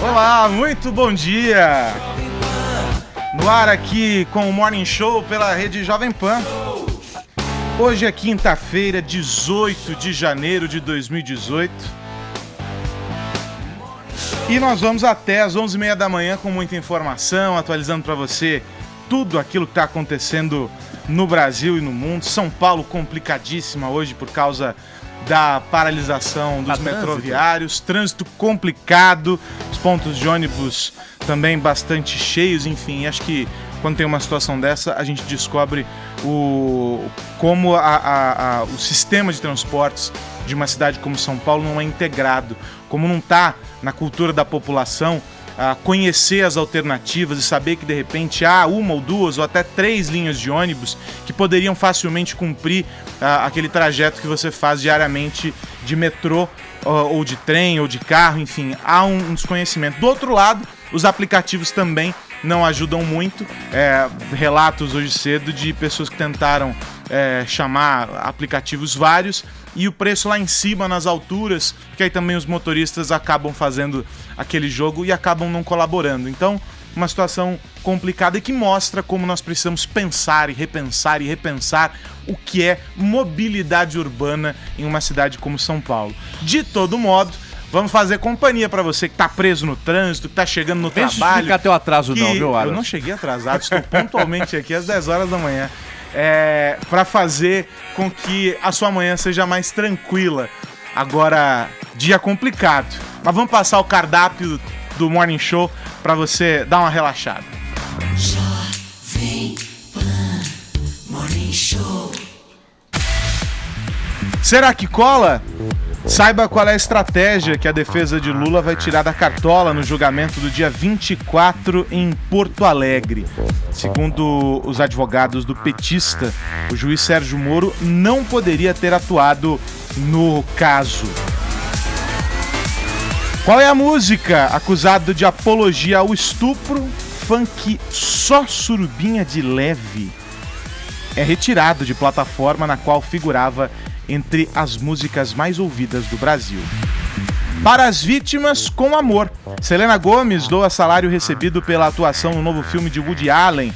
Olá, muito bom dia! No ar aqui com o Morning Show pela rede Jovem Pan. Hoje é quinta-feira, 18 de janeiro de 2018. E nós vamos até às 11h30 da manhã com muita informação, atualizando para você tudo aquilo que está acontecendo no Brasil e no mundo. São Paulo complicadíssima hoje por causa da paralisação dos metroviários, trânsito complicado, os pontos de ônibus também bastante cheios, enfim, acho que quando tem uma situação dessa, a gente descobre como o sistema de transportes de uma cidade como São Paulo não é integrado, como não está na cultura da população conhecer as alternativas e saber que de repente há uma ou duas ou até 3 linhas de ônibus que poderiam facilmente cumprir aquele trajeto que você faz diariamente de metrô ou de trem ou de carro, enfim, há um desconhecimento. Do outro lado, os aplicativos também não ajudam muito. Relatos hoje cedo de pessoas que tentaram chamar aplicativos vários e o preço lá em cima, nas alturas, que aí também os motoristas acabam fazendo aquele jogo e acabam não colaborando. Então, uma situação complicada e que mostra como nós precisamos pensar e repensar o que é mobilidade urbana em uma cidade como São Paulo. De todo modo, vamos fazer companhia pra você que tá preso no trânsito, que tá chegando no trabalho. Não fica teu atraso não, viu, Aras? Eu não cheguei atrasado, estou pontualmente aqui às 10 horas da manhã. Pra fazer com que a sua manhã seja mais tranquila. Agora, dia complicado. Mas vamos passar o cardápio do Morning Show pra você dar uma relaxada. Jovem Pan Morning Show. Será que cola? Saiba qual é a estratégia que a defesa de Lula vai tirar da cartola no julgamento do dia 24 em Porto Alegre. Segundo os advogados do petista, o juiz Sérgio Moro não poderia ter atuado no caso. Qual é a música acusada de apologia ao estupro? Funk Só Surubinha de Leve é retirado de plataforma na qual figurava entre as músicas mais ouvidas do Brasil. Para as vítimas, com amor. Selena Gomez doa salário recebido pela atuação no novo filme de Woody Allen.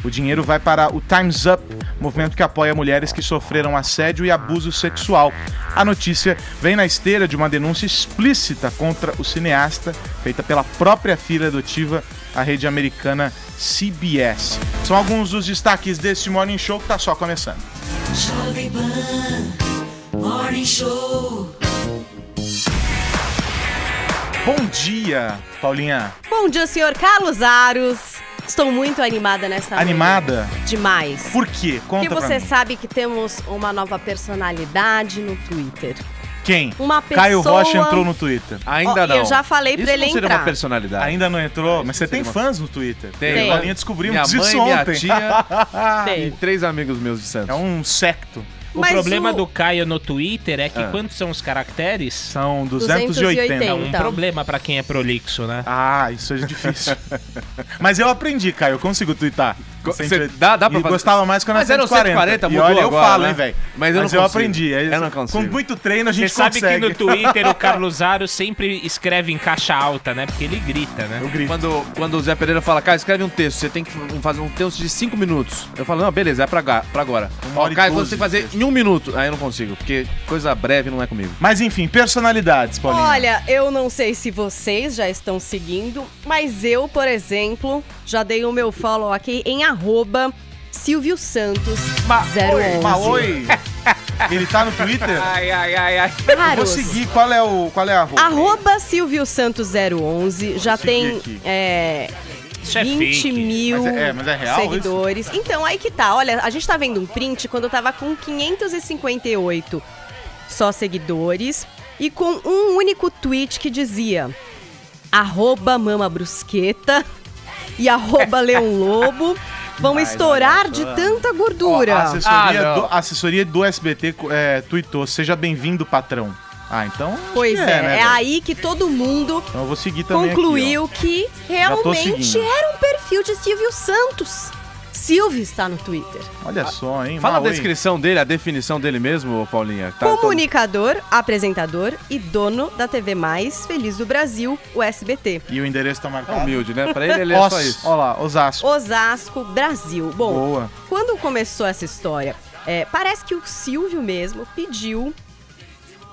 O dinheiro vai para o Time's Up, movimento que apoia mulheres que sofreram assédio e abuso sexual. A notícia vem na esteira de uma denúncia explícita contra o cineasta, feita pela própria filha adotiva, a rede americana CBS. São alguns dos destaques desse Morning Show que está só começando. Jovem Pan Morning Show. Bom dia, Paulinha. Bom dia, senhor Carlos Aros. Estou muito animada nessa manhã. Animada? Demais. Por quê? Conta pra mim. Porque você sabe que temos uma nova personalidade no Twitter. Quem? Uma pessoa... Caio Rocha entrou no Twitter. Ainda não. Eu já falei pra ele Isso não seria entrar. uma personalidade. Ainda não entrou? Mas você tem fãs no Twitter. Tem. A Paulinha descobrimos minha mãe, isso ontem. minha tia Tem. e 3 amigos meus de Santos. É um secto. O problema do Caio no Twitter é que quantos são os caracteres? São 280. É um problema pra quem é prolixo, né? Ah, isso é difícil. Mas eu aprendi, Caio, eu consigo twittar. Dá pra fazer? Gostava mais quando era 140, mudou e olha, eu agora, falo, né? hein, velho. Mas eu aprendi. Eu não consigo. Com muito treino a gente Você consegue. sabe que no Twitter o Carlos Aro sempre escreve em caixa alta, né? Porque ele grita, né? Eu grito. Quando o Zé Pereira fala, Caio, escreve um texto, você tem que fazer um texto de 5 minutos. Eu falo, não, beleza, é pra agora. Caio, você tem que fazer em 1 minuto. Aí eu não consigo, porque coisa breve não é comigo. Mas enfim, personalidades, Paulinha. Olha, eu não sei se vocês já estão seguindo, mas eu, por exemplo, já dei o meu follow aqui em @Silvio Santos 011. Oi. Ele tá no Twitter? Ai. Eu vou seguir. Qual é a arroba? @Silvio Santos 011. Já tem Isso é 20 fake. mil Mas é real seguidores. isso? Então, aí que tá. Olha, a gente tá vendo um print quando eu tava com 558 só seguidores e com um único tweet que dizia @mamabrusqueta e @Leão Lobo vão estourar de tanta gordura. A assessoria do SBT tweetou: seja bem-vindo, patrão. Ah, então. Pois né, é aí que todo mundo então eu vou seguir também concluiu aqui, que realmente seguindo. era um perfil de Silvio Santos. Silvio está no Twitter. Olha só, hein? Fala a descrição dele, a definição dele mesmo, Paulinha. Comunicador, apresentador e dono da TV mais feliz do Brasil, o SBT. E o endereço tá É marcado? humilde, né? Pra ele é só isso. Olha lá, Osasco. Osasco, Brasil. Bom, Boa. quando começou essa história, parece que o Silvio mesmo pediu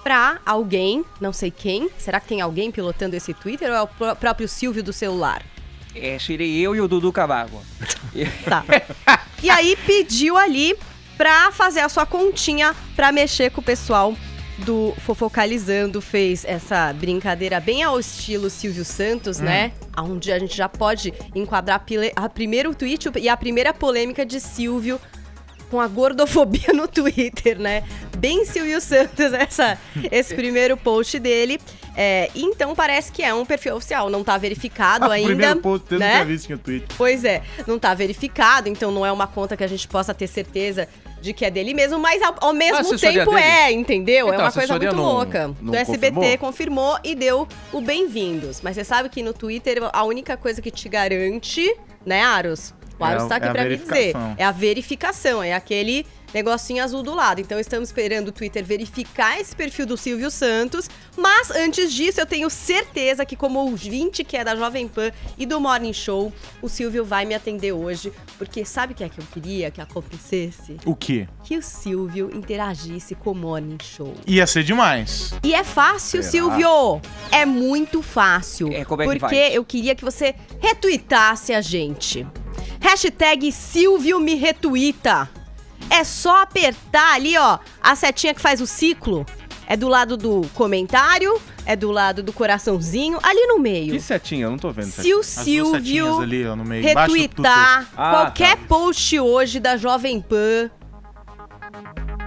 pra alguém, não sei quem, será que tem alguém pilotando esse Twitter ou é o próprio Silvio do celular? Serei eu e o Dudu Camargo. Tá. E aí pediu ali pra fazer a sua continha pra mexer com o pessoal do Fofocalizando, fez essa brincadeira bem ao estilo Silvio Santos, né? Onde a gente já pode enquadrar a primeiro tweet e a primeira polêmica de Silvio com a gordofobia no Twitter, né? Bem Silvio Santos esse primeiro post dele. Então parece que é um perfil oficial, não tá verificado ainda. O primeiro post dele, né? nunca vi isso no Twitter. Pois é, não tá verificado, então não é uma conta que a gente possa ter certeza de que é dele mesmo, mas ao mesmo tempo entendeu? Então, é uma coisa muito não, louca. não Do SBT confirmou? confirmou e deu o bem-vindos. Mas você sabe que no Twitter a única coisa que te garante, né, Aros? O Aros tá aqui pra me dizer. É a verificação, é aquele negocinho azul do lado. Então estamos esperando o Twitter verificar esse perfil do Silvio Santos. Mas antes disso, eu tenho certeza que como ouvinte que é da Jovem Pan e do Morning Show, o Silvio vai me atender hoje. Porque sabe o que é que eu queria que acontecesse? O quê? Que o Silvio interagisse com o Morning Show. Ia ser demais. E é fácil, Silvio! É muito fácil. Como é que porque faz? eu queria que você retuitasse a gente. Hashtag Silvio me retuita. É só apertar ali, ó, a setinha que faz o ciclo. É do lado do comentário, é do lado do coraçãozinho, ali no meio. Que setinha? Eu não tô vendo. Se o As duas setinhas Silvio ali, ó, no meio, embaixo do retweetar qualquer tá. post hoje da Jovem Pan,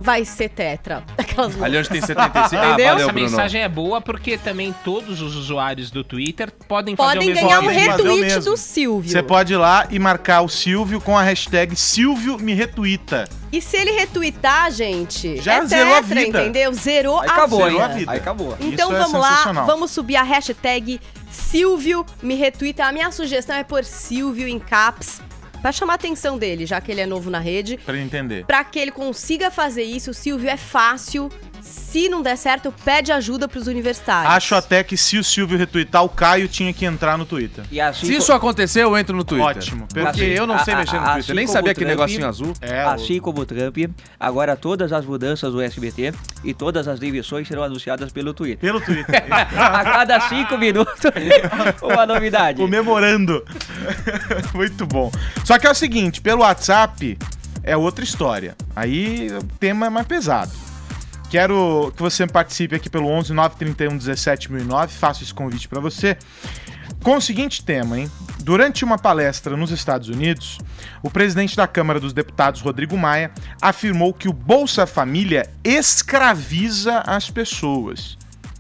vai ser tetra. Aquelas Ali onde tem 75. Entendeu? Valeu, Essa Bruno. mensagem é boa porque também todos os usuários do Twitter podem podem fazer o mesmo. ganhar um Podem fazer o retweet mesmo. do Silvio. Você pode ir lá e marcar o Silvio com a hashtag Silvio me retuita. E se ele retweetar, gente, Já é zerou a tetra, vida. entendeu? Zerou Aí acabou, Zerou hein? a vida. Aí acabou. Então Isso é vamos lá, sensacional. vamos subir a hashtag Silvio me retuita. A minha sugestão é pôr Silvio em caps, pra chamar a atenção dele, já que ele é novo na rede. Pra ele entender. Pra que ele consiga fazer isso, o Silvio é fácil. Se não der certo, pede ajuda pros universitários. Acho até que se o Silvio retweetar, o Caio tinha que entrar no Twitter. E assim, Se isso acontecer, eu entro no Twitter. Ótimo. Porque Assim, eu não sei mexer no assim Twitter. Nem como sabia o aquele Trump, negocinho azul. assim como o Trump, agora todas as mudanças do SBT e todas as demissões serão anunciadas pelo Twitter. Pelo Twitter. A cada 5 minutos, uma novidade. Comemorando. Muito bom. Só que é o seguinte, pelo WhatsApp é outra história. Aí o tema é mais pesado. Quero que você participe aqui pelo 11 931 17 1009. Faço esse convite pra você. Com o seguinte tema, hein? Durante uma palestra nos Estados Unidos, o presidente da Câmara dos Deputados, Rodrigo Maia, afirmou que o Bolsa Família escraviza as pessoas.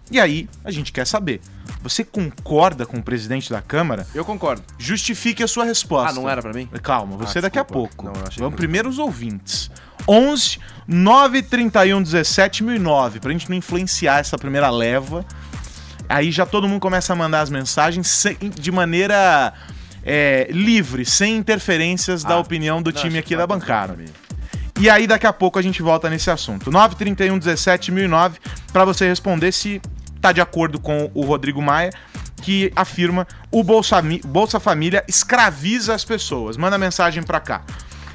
E aí, a gente quer saber. Você concorda com o presidente da Câmara? Eu concordo. Justifique a sua resposta. Ah, não era pra mim? Calma, você daqui a desculpa. pouco. Não, eu achei Vamos que- primeiro os ouvintes. 11 931 17 1009, pra gente não influenciar essa primeira leva. Aí já todo mundo começa a mandar as mensagens de maneira livre, sem interferências da opinião do time aqui da bancada. E aí daqui a pouco a gente volta nesse assunto. 931 17 1009 pra você responder se tá de acordo com o Rodrigo Maia, que afirma o Bolsa Família escraviza as pessoas. Manda mensagem pra cá.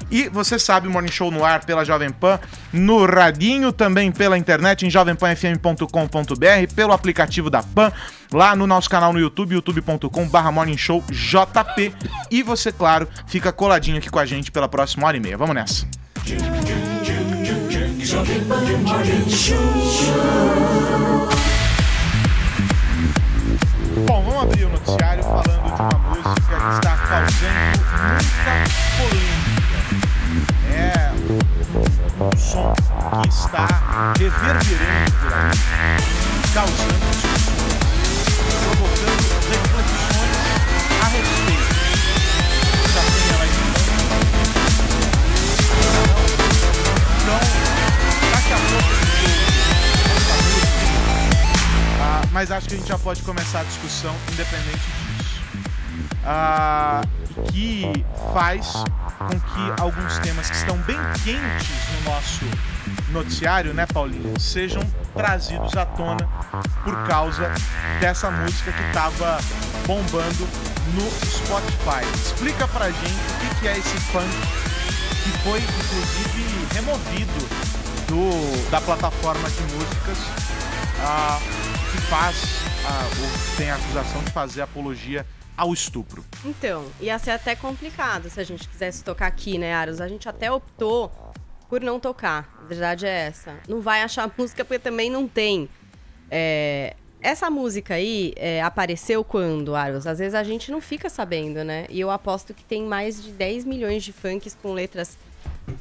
E você sabe, o Morning Show no ar pela Jovem Pan, no radinho, também pela internet em jovempanfm.com.br, pelo aplicativo da Pan, lá no nosso canal no YouTube, youtube.com/morningshowjp. E você, claro, fica coladinho aqui com a gente pela próxima hora e meia. Vamos nessa. Bom, vamos abrir o noticiário falando de uma música que está causando muita polêmica. É um som que está reverberando por aí, causando discussões, provocando reflexões a respeito. Já tem ela aí. Então, daqui a pouco a gente ouve essa música. Mas acho que a gente já pode começar a discussão independente disso. Que faz com que alguns temas que estão bem quentes no nosso noticiário, né, Paulinho, sejam trazidos à tona por causa dessa música que estava bombando no Spotify. Explica pra gente o que é esse funk que foi, inclusive, removido da plataforma de músicas, que tem a acusação de fazer apologia ao estupro. Então, ia ser até complicado se a gente quisesse tocar aqui, né, Aros? A gente até optou por não tocar. A verdade é essa. Não vai achar música porque também não tem. Essa música aí apareceu quando, Aros? Às vezes a gente não fica sabendo, né? E eu aposto que tem mais de 10 milhões de funks com letras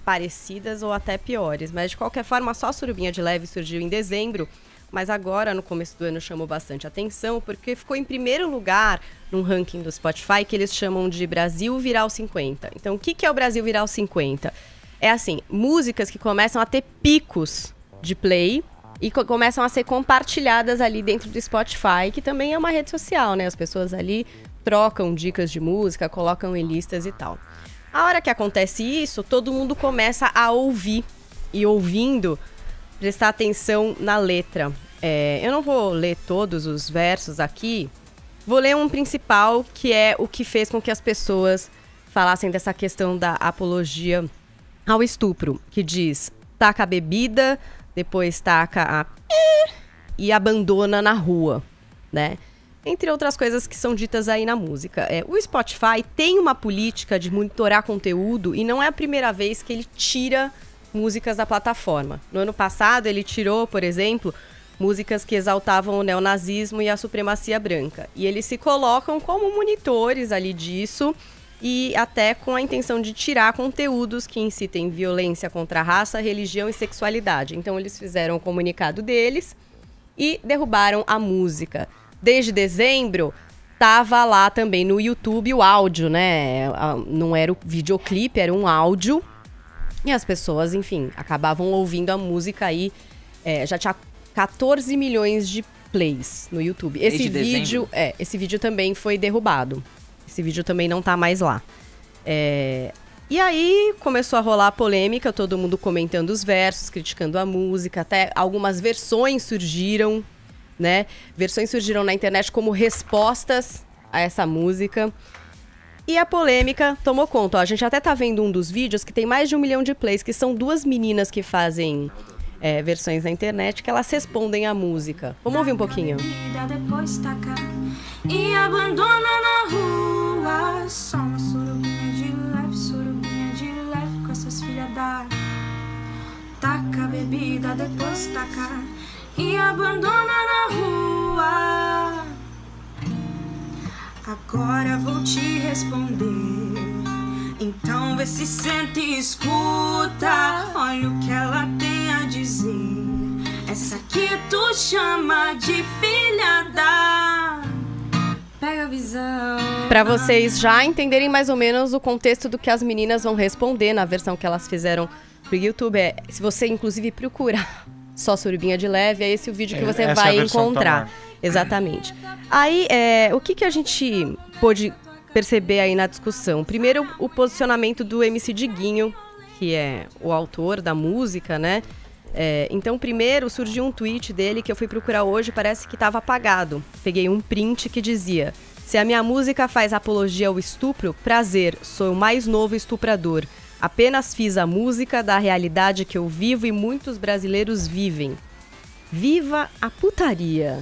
parecidas ou até piores. Mas, de qualquer forma, só Surubinha de Leve surgiu em dezembro. Mas agora, no começo do ano, chamou bastante atenção porque ficou em primeiro lugar num ranking do Spotify que eles chamam de Brasil Viral 50. Então, o que é o Brasil Viral 50? É assim, músicas que começam a ter picos de play e começam a ser compartilhadas ali dentro do Spotify, que também é uma rede social, né? As pessoas ali trocam dicas de música, colocam em listas e tal. A hora que acontece isso, todo mundo começa a ouvir e ouvindo, prestar atenção na letra. Eu não vou ler todos os versos aqui, vou ler um principal, que é o que fez com que as pessoas falassem dessa questão da apologia ao estupro, que diz: taca a bebida, depois taca a e abandona na rua, né? Entre outras coisas que são ditas aí na música. O Spotify tem uma política de monitorar conteúdo e não é a primeira vez que ele tira músicas da plataforma. No ano passado, ele tirou, por exemplo, músicas que exaltavam o neonazismo e a supremacia branca. E eles se colocam como monitores ali disso e até com a intenção de tirar conteúdos que incitem violência contra a raça, religião e sexualidade. Então, eles fizeram o comunicado deles e derrubaram a música. Desde dezembro, tava lá também no YouTube o áudio, né? Não era o videoclipe, era um áudio. E as pessoas, enfim, acabavam ouvindo a música aí. Já tinha 14 milhões de plays no YouTube. Esse vídeo também foi derrubado. Esse vídeo também não tá mais lá. E aí começou a rolar a polêmica, todo mundo comentando os versos, criticando a música, até algumas versões surgiram, né? Versões surgiram na internet como respostas a essa música. E a polêmica tomou conta. Ó, a gente até tá vendo um dos vídeos que tem mais de 1 milhão de plays, que são duas meninas que fazem versões na internet, que elas respondem à música. Vamos ouvir um pouquinho. Depois taca e abandona na rua. Só uma surubinha de leve com essas filhas da. Taca a bebida, depois taca e abandona na rua. Agora vou te responder. Então vê se sente e escuta. Olha o que ela tem a dizer. Essa que tu chama de filha da. Pega a visão. Pra vocês já entenderem mais ou menos o contexto do que as meninas vão responder na versão que elas fizeram pro YouTube. Se você, inclusive, procurar só Surubinha de Leve, é esse o vídeo que você vai encontrar. Exatamente. Aí, o que a gente pôde perceber aí na discussão? Primeiro, o posicionamento do MC Diguinho, que é o autor da música, né? Então, primeiro, surgiu um tweet dele que eu fui procurar hoje, parece que estava apagado. Peguei um print que dizia: se a minha música faz apologia ao estupro, prazer, sou o mais novo estuprador. Apenas fiz a música da realidade que eu vivo e muitos brasileiros vivem. Viva a putaria!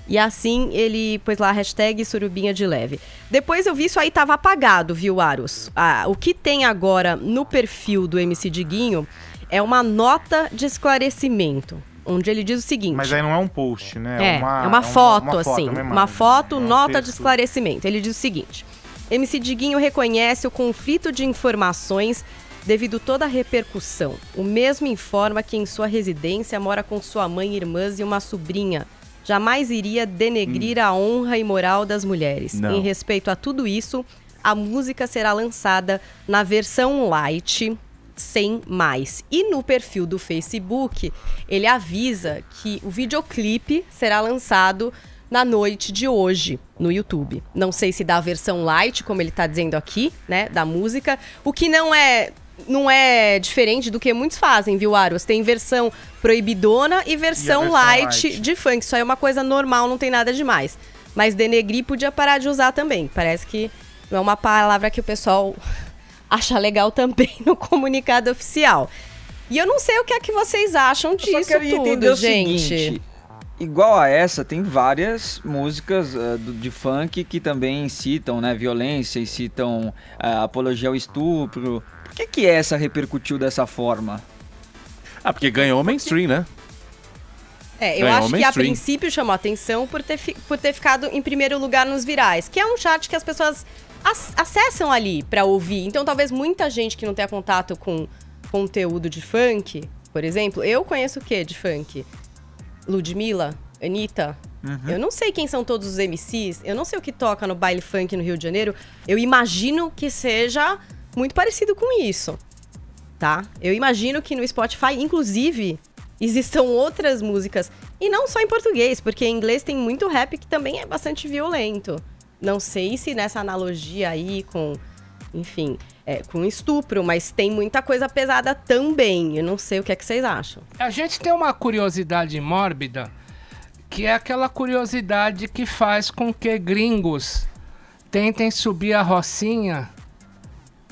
E assim ele pôs lá a hashtag Surubinha de Leve. Depois eu vi isso aí tava apagado, viu, Aros? O que tem agora no perfil do MC Diguinho é uma nota de esclarecimento, onde ele diz o seguinte... Mas aí não é um post, né? É uma foto, assim. Uma foto, nota de esclarecimento. Ele diz o seguinte: MC Diguinho reconhece o conflito de informações devido toda a repercussão. O mesmo informa que em sua residência mora com sua mãe, irmãs e uma sobrinha. Jamais iria denegrir a honra e moral das mulheres. Não. Em respeito a tudo isso, a música será lançada na versão light, sem mais. E no perfil do Facebook, ele avisa que o videoclipe será lançado na noite de hoje no YouTube. Não sei se dá a versão light, como ele tá dizendo aqui, né, da música, o que não é diferente do que muitos fazem, viu, Aros? Tem versão proibidona e versão light de funk. Isso aí é uma coisa normal, não tem nada demais. Mas denegrir podia parar de usar também. Parece que não é uma palavra que o pessoal acha legal também no comunicado oficial. E eu não sei o que é que vocês acham disso tudo, gente. Eu só queria entender o seguinte, igual a essa, tem várias músicas de funk que também incitam, né, violência, incitam apologia ao estupro. Por que essa repercutiu dessa forma? Porque ganhou o mainstream, né? Eu acho que a princípio chamou atenção por ter ficado em primeiro lugar nos virais, que é um chart que as pessoas acessam ali pra ouvir. Então talvez muita gente que não tenha contato com conteúdo de funk, por exemplo, eu conheço o que de funk? Ludmilla, Anitta, eu não sei quem são todos os MCs, eu não sei o que toca no baile funk no Rio de Janeiro, eu imagino que seja muito parecido com isso, tá? Eu imagino que no Spotify, inclusive, existam outras músicas, e não só em português, porque em inglês tem muito rap que também é bastante violento. Não sei se nessa analogia aí com, enfim, com estupro, mas tem muita coisa pesada também. Eu não sei o que é que vocês acham. A gente tem uma curiosidade mórbida, que é aquela curiosidade que faz com que gringos tentem subir a Rocinha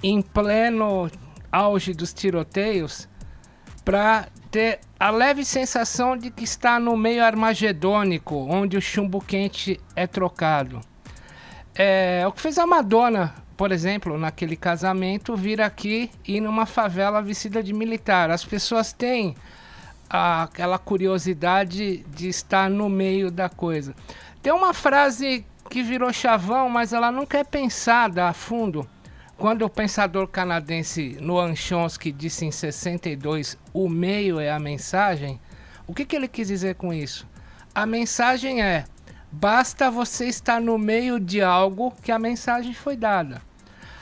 em pleno auge dos tiroteios para ter a leve sensação de que está no meio armagedônico, onde o chumbo quente é trocado. O que fez a Madonna, por exemplo, naquele casamento, vir aqui e ir numa favela vestida de militar. As pessoas têm aquela curiosidade de estar no meio da coisa. Tem uma frase que virou chavão, mas ela nunca é pensada a fundo. Quando o pensador canadense Noam Chomsky disse em 62, o meio é a mensagem, o que ele quis dizer com isso? A mensagem é, basta você estar no meio de algo que a mensagem foi dada.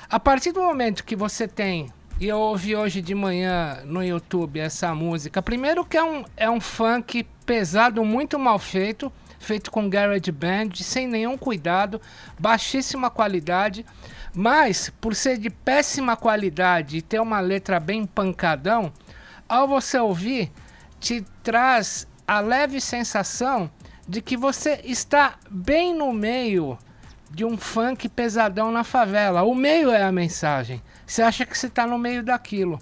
A partir do momento que você tem, e eu ouvi hoje de manhã no YouTube essa música, primeiro que é um funk pesado, muito mal feito, feito com garage band, sem nenhum cuidado, baixíssima qualidade, mas por ser de péssima qualidade e ter uma letra bem pancadão, ao você ouvir, te traz a leve sensação de que você está bem no meio de um funk pesadão na favela. O meio é a mensagem. Você acha que você está no meio daquilo.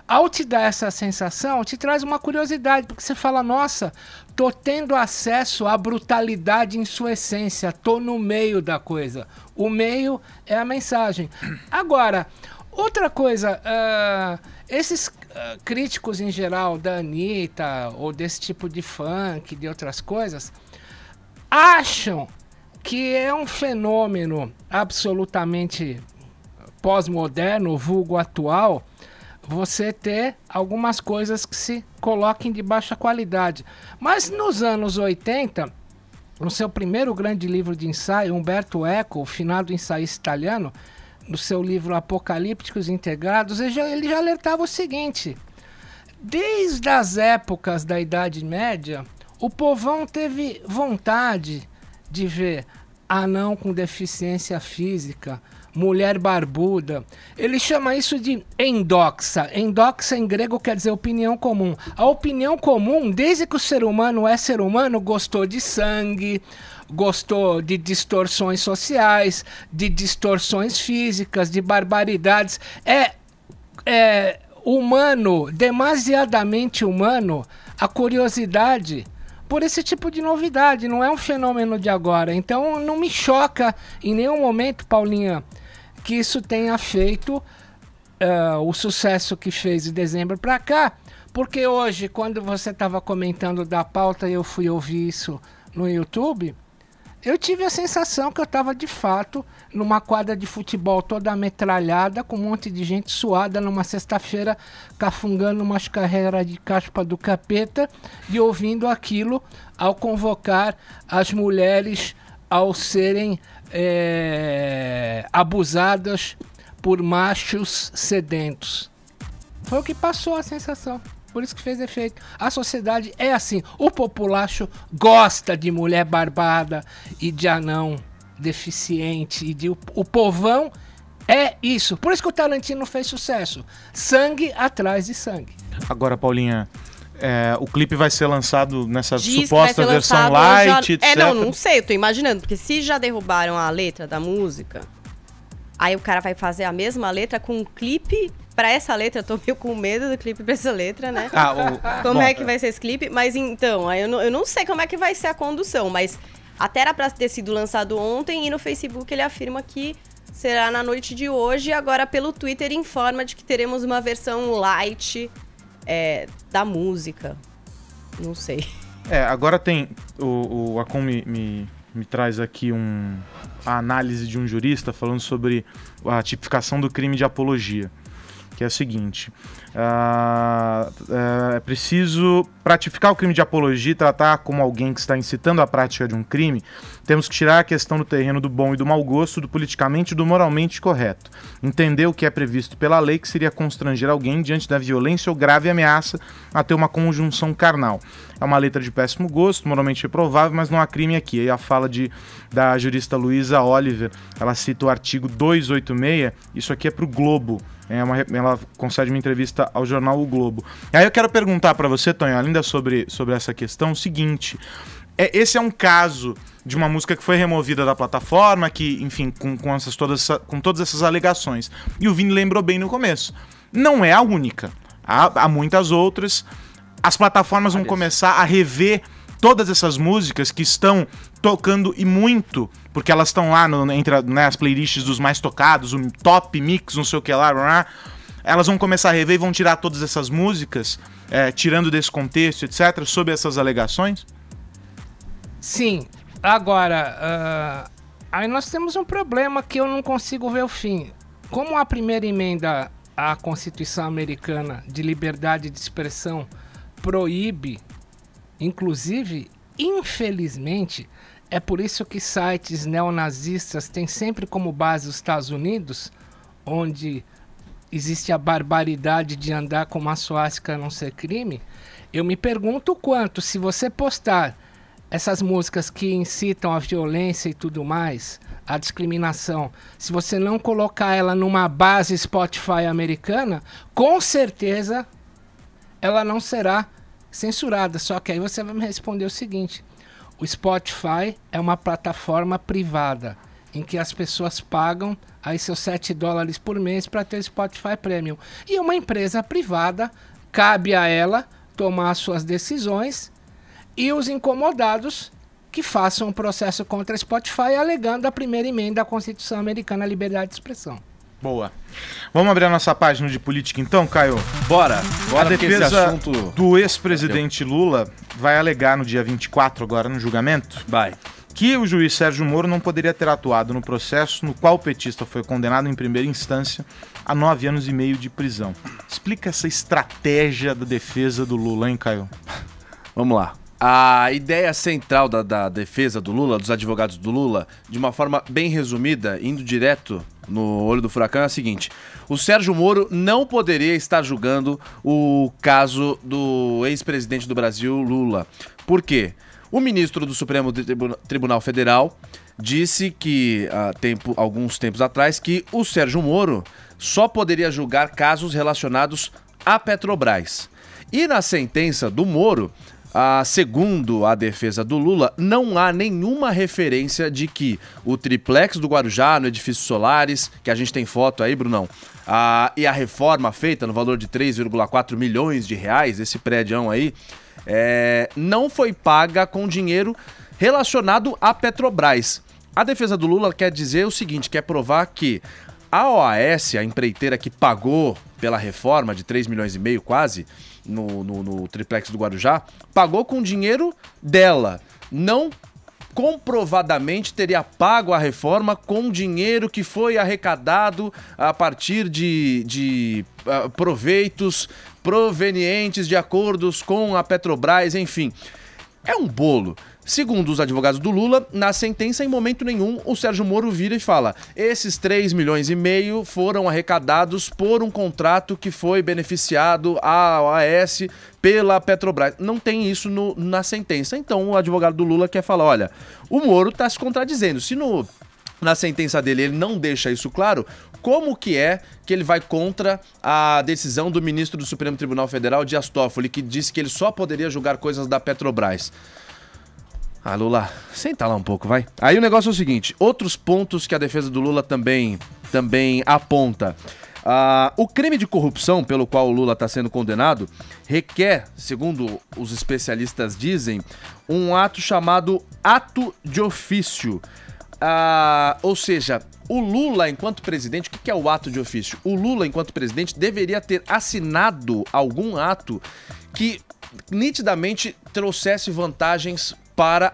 Ao te dar essa sensação, te traz uma curiosidade, porque você fala, nossa, tô tendo acesso à brutalidade em sua essência, tô no meio da coisa. O meio é a mensagem. Agora, outra coisa, esses críticos em geral da Anitta, ou desse tipo de funk, de outras coisas, acham que é um fenômeno absolutamente pós-moderno, vulgo atual, você ter algumas coisas que se coloquem de baixa qualidade. Mas nos anos 80, no seu primeiro grande livro de ensaio, Umberto Eco, o finado ensaísta italiano, no seu livro Apocalípticos Integrados, ele já alertava o seguinte: desde as épocas da Idade Média, o povão teve vontade de ver anão com deficiência física, mulher barbuda. Ele chama isso de endoxa. Endoxa em grego quer dizer opinião comum. A opinião comum, desde que o ser humano é ser humano, gostou de sangue, gostou de distorções sociais, de distorções físicas, de barbaridades. É humano, demasiadamente humano, a curiosidade por esse tipo de novidade. Não é um fenômeno de agora. Então não me choca em nenhum momento, Paulinha, que isso tenha feito o sucesso que fez de dezembro para cá, porque hoje, quando você estava comentando da pauta e eu fui ouvir isso no YouTube, eu tive a sensação que eu estava de fato numa quadra de futebol toda metralhada, com um monte de gente suada numa sexta-feira, cafungando umas carreiras de caspa do capeta e ouvindo aquilo ao convocar as mulheres ao serem abusadas por machos sedentos. Foi o que passou a sensação. Por isso que fez efeito. A sociedade é assim. O populacho gosta de mulher barbada e de anão deficiente. O povão é isso. Por isso que o Tarantino fez sucesso. Sangue atrás de sangue. Agora, Paulinha, o clipe vai ser lançado nessa Diz suposta versão light, etc. Não sei, eu tô imaginando. Porque se já derrubaram a letra da música, aí o cara vai fazer a mesma letra com um clipe pra essa letra. Eu tô meio com medo do clipe pra essa letra, né? Como é que vai ser esse clipe? Mas então, aí eu não sei como é que vai ser a condução, mas até era pra ter sido lançado ontem e no Facebook ele afirma que será na noite de hoje. Agora pelo Twitter informa de que teremos uma versão light da música. Não sei. Agora tem... O Acon me traz aqui a análise de um jurista falando sobre a tipificação do crime de apologia, que é o seguinte: é preciso, para tipificar o crime de apologia e tratar como alguém que está incitando a prática de um crime, temos que tirar a questão do terreno do bom e do mau gosto, do politicamente e do moralmente correto. Entender o que é previsto pela lei, que seria constranger alguém diante da violência ou grave ameaça a ter uma conjunção carnal. É uma letra de péssimo gosto, moralmente reprovável, mas não há crime aqui. Aí a fala da jurista Luísa Oliver, ela cita o artigo 286, isso aqui é para o Globo. Ela concede uma entrevista ao jornal O Globo. E aí eu quero perguntar para você, Tonho, ainda sobre essa questão, o seguinte: esse é um caso de uma música que foi removida da plataforma, que, enfim, com todas essas alegações. E o Vini lembrou bem no começo. Não é a única. Há muitas outras. As plataformas vão começar a rever todas essas músicas que estão tocando e muito, porque elas estão lá entre as playlists dos mais tocados, o top mix, não sei o que lá. Elas vão começar a rever e vão tirar todas essas músicas, tirando desse contexto, etc., sob essas alegações? Sim. Agora, aí nós temos um problema que eu não consigo ver o fim. Como a primeira emenda à Constituição Americana de liberdade de expressão proíbe, inclusive, infelizmente, é por isso que sites neonazistas têm sempre como base os Estados Unidos, onde existe a barbaridade de andar com uma suástica não ser crime. Eu me pergunto o quanto, se você postar essas músicas que incitam a violência e tudo mais, a discriminação, se você não colocar ela numa base Spotify americana, com certeza ela não será censurada. Só que aí você vai me responder o seguinte: o Spotify é uma plataforma privada em que as pessoas pagam aí seus $7 por mês para ter Spotify Premium. E uma empresa privada, cabe a ela tomar as suas decisões, e os incomodados que façam um processo contra a Spotify alegando a primeira emenda à Constituição Americana, a liberdade de expressão. Boa. Vamos abrir a nossa página de política então, Caio? Bora. A defesa do ex-presidente Lula vai alegar no dia 24, agora no julgamento, que o juiz Sérgio Moro não poderia ter atuado no processo no qual o petista foi condenado em primeira instância a 9 anos e meio de prisão. Explica essa estratégia da defesa do Lula, hein, Caio? Vamos lá. A ideia central da defesa do Lula, dos advogados do Lula, de uma forma bem resumida, indo direto no olho do furacão, é a seguinte: o Sérgio Moro não poderia estar julgando o caso do ex-presidente do Brasil, Lula. Por quê? O ministro do Supremo Tribunal Federal disse que, alguns tempos atrás, que o Sérgio Moro só poderia julgar casos relacionados à Petrobras. E na sentença do Moro, segundo a defesa do Lula, não há nenhuma referência de que o triplex do Guarujá, no edifício Solares, que a gente tem foto aí, Brunão, e a reforma feita no valor de 3,4 milhões de reais, esse prédio aí, não foi paga com dinheiro relacionado à Petrobras. A defesa do Lula quer dizer o seguinte, quer provar que a OAS, a empreiteira que pagou pela reforma de 3 milhões e meio quase, no triplex do Guarujá, pagou com dinheiro dela. Não comprovadamente teria pago a reforma com dinheiro que foi arrecadado a partir de proveitos provenientes de acordos com a Petrobras, enfim. É um bolo. Segundo os advogados do Lula, na sentença, em momento nenhum, o Sérgio Moro vira e fala: esses 3,5 milhões foram arrecadados por um contrato que foi beneficiado à OAS pela Petrobras. Não tem isso na sentença. Então o advogado do Lula quer falar: olha, o Moro está se contradizendo. Se na sentença dele ele não deixa isso claro, como que ele vai contra a decisão do ministro do Supremo Tribunal Federal, Dias Toffoli, que disse que ele só poderia julgar coisas da Petrobras? Ah, Lula, senta lá um pouco, vai. Aí o negócio é o seguinte, outros pontos que a defesa do Lula também aponta. O crime de corrupção pelo qual o Lula está sendo condenado requer, segundo os especialistas dizem, um ato chamado ato de ofício. Ou seja, o Lula, enquanto presidente, o que é o ato de ofício? O Lula, enquanto presidente, deveria ter assinado algum ato que nitidamente trouxesse vantagens para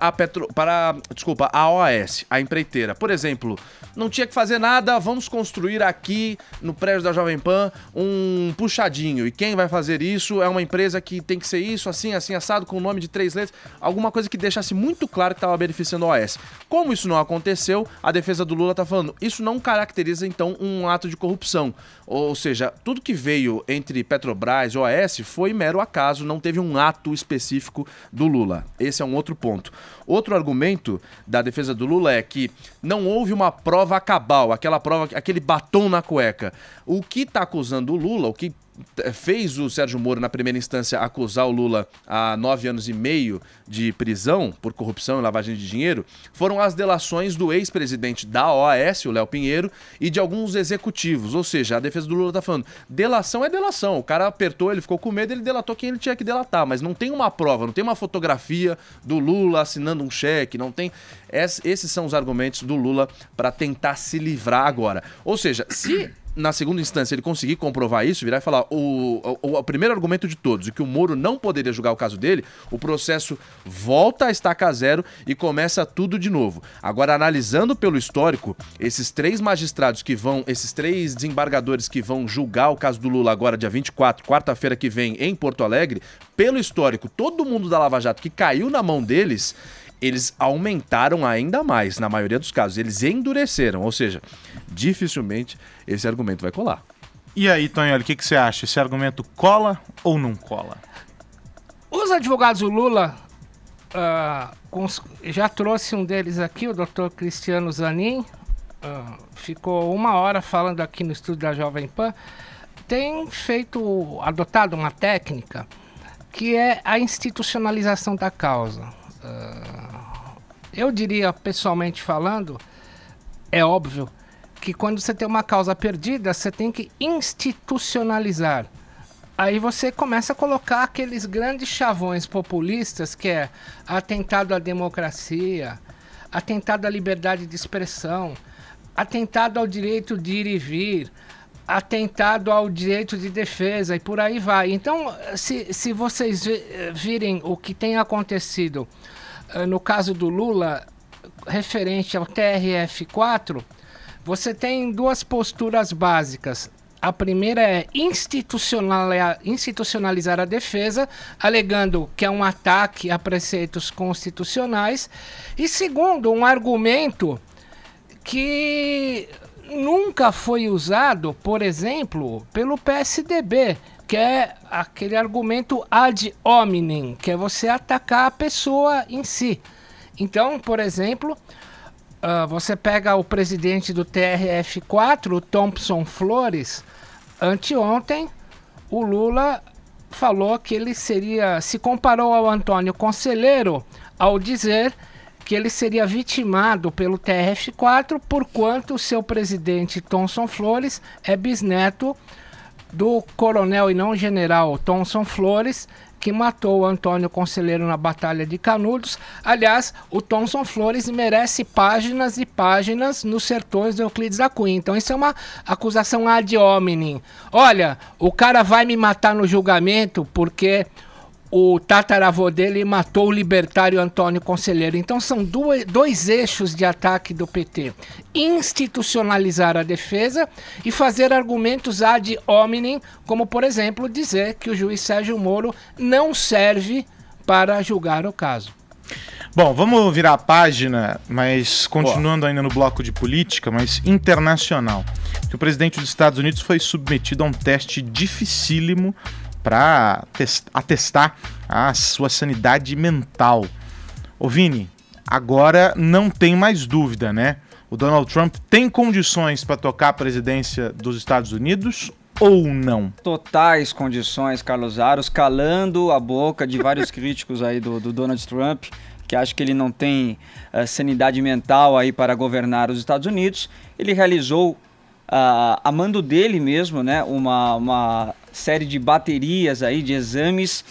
a OAS, a empreiteira. Por exemplo, não tinha que fazer nada, vamos construir aqui no prédio da Jovem Pan um puxadinho. E quem vai fazer isso é uma empresa que tem que ser isso, assim, assado, com o nome de 3 letras. Alguma coisa que deixasse muito claro que estava beneficiando a OAS. Como isso não aconteceu, a defesa do Lula está falando, isso não caracteriza, então, um ato de corrupção. Ou seja, tudo que veio entre Petrobras e OAS foi mero acaso, não teve um ato específico do Lula. Esse é um outro ponto. Outro argumento da defesa do Lula é que não houve uma prova cabal, aquele batom na cueca. O que está acusando o Lula, o que fez o Sérgio Moro, na primeira instância, acusar o Lula a 9 anos e meio de prisão por corrupção e lavagem de dinheiro, foram as delações do ex-presidente da OAS, o Léo Pinheiro, e de alguns executivos. Ou seja, a defesa do Lula está falando, delação é delação. O cara apertou, ele ficou com medo, ele delatou quem ele tinha que delatar, mas não tem uma prova, não tem uma fotografia do Lula assinando um cheque, não tem... Esses são os argumentos do Lula para tentar se livrar agora. Ou seja, se na segunda instância ele conseguir comprovar isso, virar e falar o primeiro argumento de todos, que o Moro não poderia julgar o caso dele, o processo volta a estaca zero e começa tudo de novo. Agora, analisando pelo histórico, esses 3 magistrados esses 3 desembargadores que vão julgar o caso do Lula agora, dia 24, quarta-feira que vem, em Porto Alegre, pelo histórico, todo mundo da Lava Jato que caiu na mão deles, eles aumentaram ainda mais, na maioria dos casos. Eles endureceram, ou seja, dificilmente esse argumento vai colar. E aí, Tonholi, o que você acha? Esse argumento cola ou não cola? Os advogados do Lula, já trouxe um deles aqui, o Dr. Cristiano Zanin, ficou 1 hora falando aqui no estúdio da Jovem Pan, tem adotado uma técnica que é a institucionalização da causa. Eu diria, pessoalmente falando, é óbvio que quando você tem uma causa perdida, você tem que institucionalizar. Aí você começa a colocar aqueles grandes chavões populistas, que é atentado à democracia, atentado à liberdade de expressão, atentado ao direito de ir e vir, atentado ao direito de defesa e por aí vai. Então, se vocês virem o que tem acontecido no caso do Lula, referente ao TRF4, você tem 2 posturas básicas. A primeira é institucionalizar a defesa, alegando que é um ataque a preceitos constitucionais. E segundo, um argumento que nunca foi usado, por exemplo, pelo PSDB, que é aquele argumento ad hominem, que é você atacar a pessoa em si. Então, por exemplo, você pega o presidente do TRF4, o Thompson Flores, anteontem, o Lula falou que ele se comparou ao Antônio Conselheiro ao dizer que ele seria vitimado pelo TRF4, porquanto o seu presidente Thompson Flores é bisneto do coronel e não general Thompson Flores, que matou o Antônio Conselheiro na Batalha de Canudos. Aliás, o Thompson Flores merece páginas e páginas nos sertões do Euclides da Cunha. Então isso é uma acusação ad hominem. Olha, o cara vai me matar no julgamento porque o tataravô dele matou o libertário Antônio Conselheiro. Então são 2 eixos de ataque do PT. Institucionalizar a defesa e fazer argumentos ad hominem, como por exemplo dizer que o juiz Sérgio Moro não serve para julgar o caso. Bom, vamos virar a página, mas continuando ainda no bloco de política, mas internacional. Que o presidente dos Estados Unidos foi submetido a um teste dificílimo para atestar a sua sanidade mental. Ô Vini, agora não tem mais dúvida, né? O Donald Trump tem condições para tocar a presidência dos Estados Unidos ou não? Totais condições, Carlos Aros, calando a boca de vários críticos aí do Donald Trump, que acham que ele não tem sanidade mental aí para governar os Estados Unidos. Ele realizou, a mando dele mesmo, né, uma série de baterias aí, de exames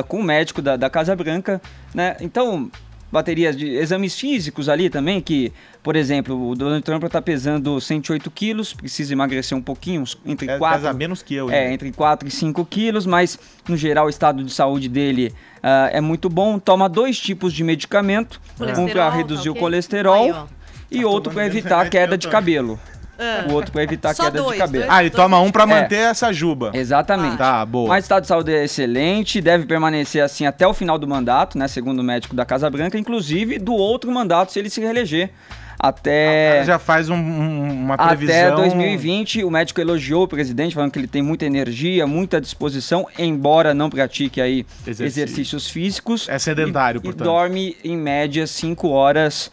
com o médico da Casa Branca, né? Então, baterias de exames físicos ali também, que, por exemplo, o Donald Trump está pesando 108 quilos, precisa emagrecer um pouquinho, entre 4... Pesa menos que eu, né? entre 4 e 5 quilos, mas, no geral, o estado de saúde dele é muito bom. Toma 2 tipos de medicamento, um para reduzir o colesterol aí, e outro para evitar a queda de cabelo. O outro para evitar a Só queda de cabelo. Ele toma um para manter essa juba. Exatamente. Tá, boa. Mas o estado de saúde é excelente, deve permanecer assim até o final do mandato, né? Segundo o médico da Casa Branca, inclusive do outro mandato se ele se reeleger. Até... já faz uma previsão... Até 2020, o médico elogiou o presidente, falando que ele tem muita energia, muita disposição, embora não pratique aí exercícios físicos. É sedentário, e portanto. E dorme, em média, 5 horas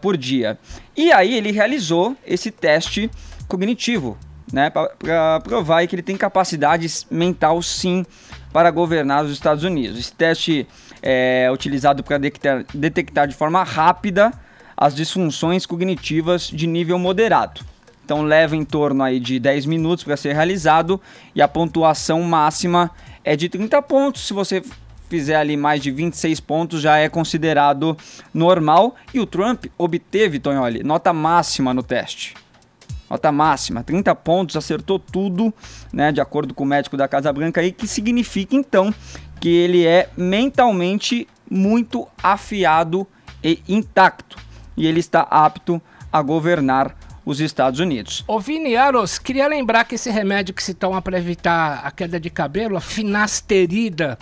por dia. E aí ele realizou esse teste cognitivo, né, para provar aí que ele tem capacidade mental, sim, para governar os Estados Unidos. Esse teste é utilizado para detectar de forma rápida as disfunções cognitivas de nível moderado. Então leva em torno aí de 10 minutos para ser realizado e a pontuação máxima é de 30 pontos. Se você fizer ali mais de 26 pontos, já é considerado normal. E o Trump obteve, Tonholi, nota máxima no teste. Nota máxima, 30 pontos, acertou tudo, né, de acordo com o médico da Casa Branca aí, que significa então que ele é mentalmente muito afiado e intacto. E ele está apto a governar os Estados Unidos. Ô Vini, Aros, queria lembrar que esse remédio que se toma para evitar a queda de cabelo, a finasterida,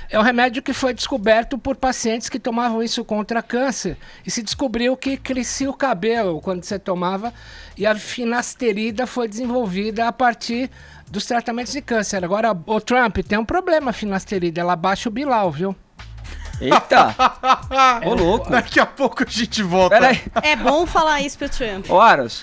é um remédio que foi descoberto por pacientes que tomavam isso contra câncer. E se descobriu que crescia o cabelo quando você tomava. E a finasterida foi desenvolvida a partir dos tratamentos de câncer. Agora, o Trump tem um problema, a finasterida. Ela baixa o Bilal, viu? Eita! Ô, louco! Daqui a pouco a gente volta. Peraí. É bom falar isso pro Trump. Ô, Aros,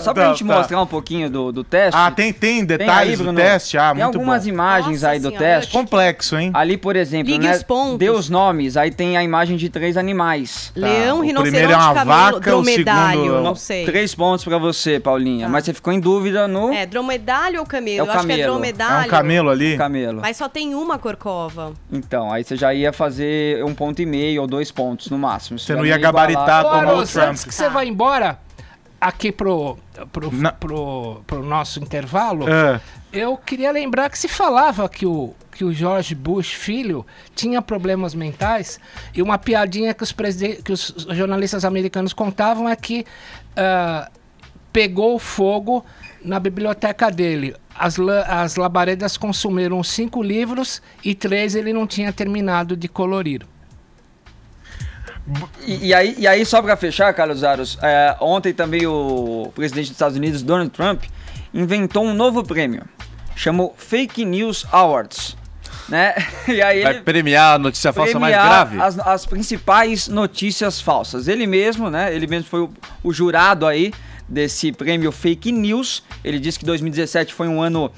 só pra gente mostrar um pouquinho do teste. Tem detalhes do teste? Tem muito algumas bom. imagens Nossa aí do senhora, teste. Complexo, hein? Ali, por exemplo, Ligue os pontos. deu os nomes, aí tem a imagem de 3 animais. Leão, o rinoceronte, primeiro é uma camelo, vaca, o dromedário, segundo- não sei. 3 pontos pra você, Paulinha. Tá. Mas você ficou em dúvida no É, dromedário ou camelo? É o Eu acho que é camelo. É dromedário. um camelo ali? camelo. Mas só tem uma corcova. Então, aí você já ia fazer 1,5 ponto ou 2 pontos no máximo. Você não ia gabaritar Ô, como o Aros, Trump. antes que você vá embora, aqui pro nosso intervalo, eu queria lembrar que se falava que o George Bush, filho, tinha problemas mentais, e uma piadinha que os jornalistas americanos contavam é que pegou fogo na biblioteca dele. As labaredas consumiram 5 livros e 3 ele não tinha terminado de colorir. E aí, só pra fechar, Carlos Aros, ontem também o presidente dos Estados Unidos, Donald Trump, inventou um novo prêmio. Chamou Fake News Awards. Né? E aí Vai premiar a notícia falsa mais grave? As principais notícias falsas. Ele mesmo, né? Ele mesmo foi o jurado aí desse prêmio Fake News. Ele disse que 2017 foi um ano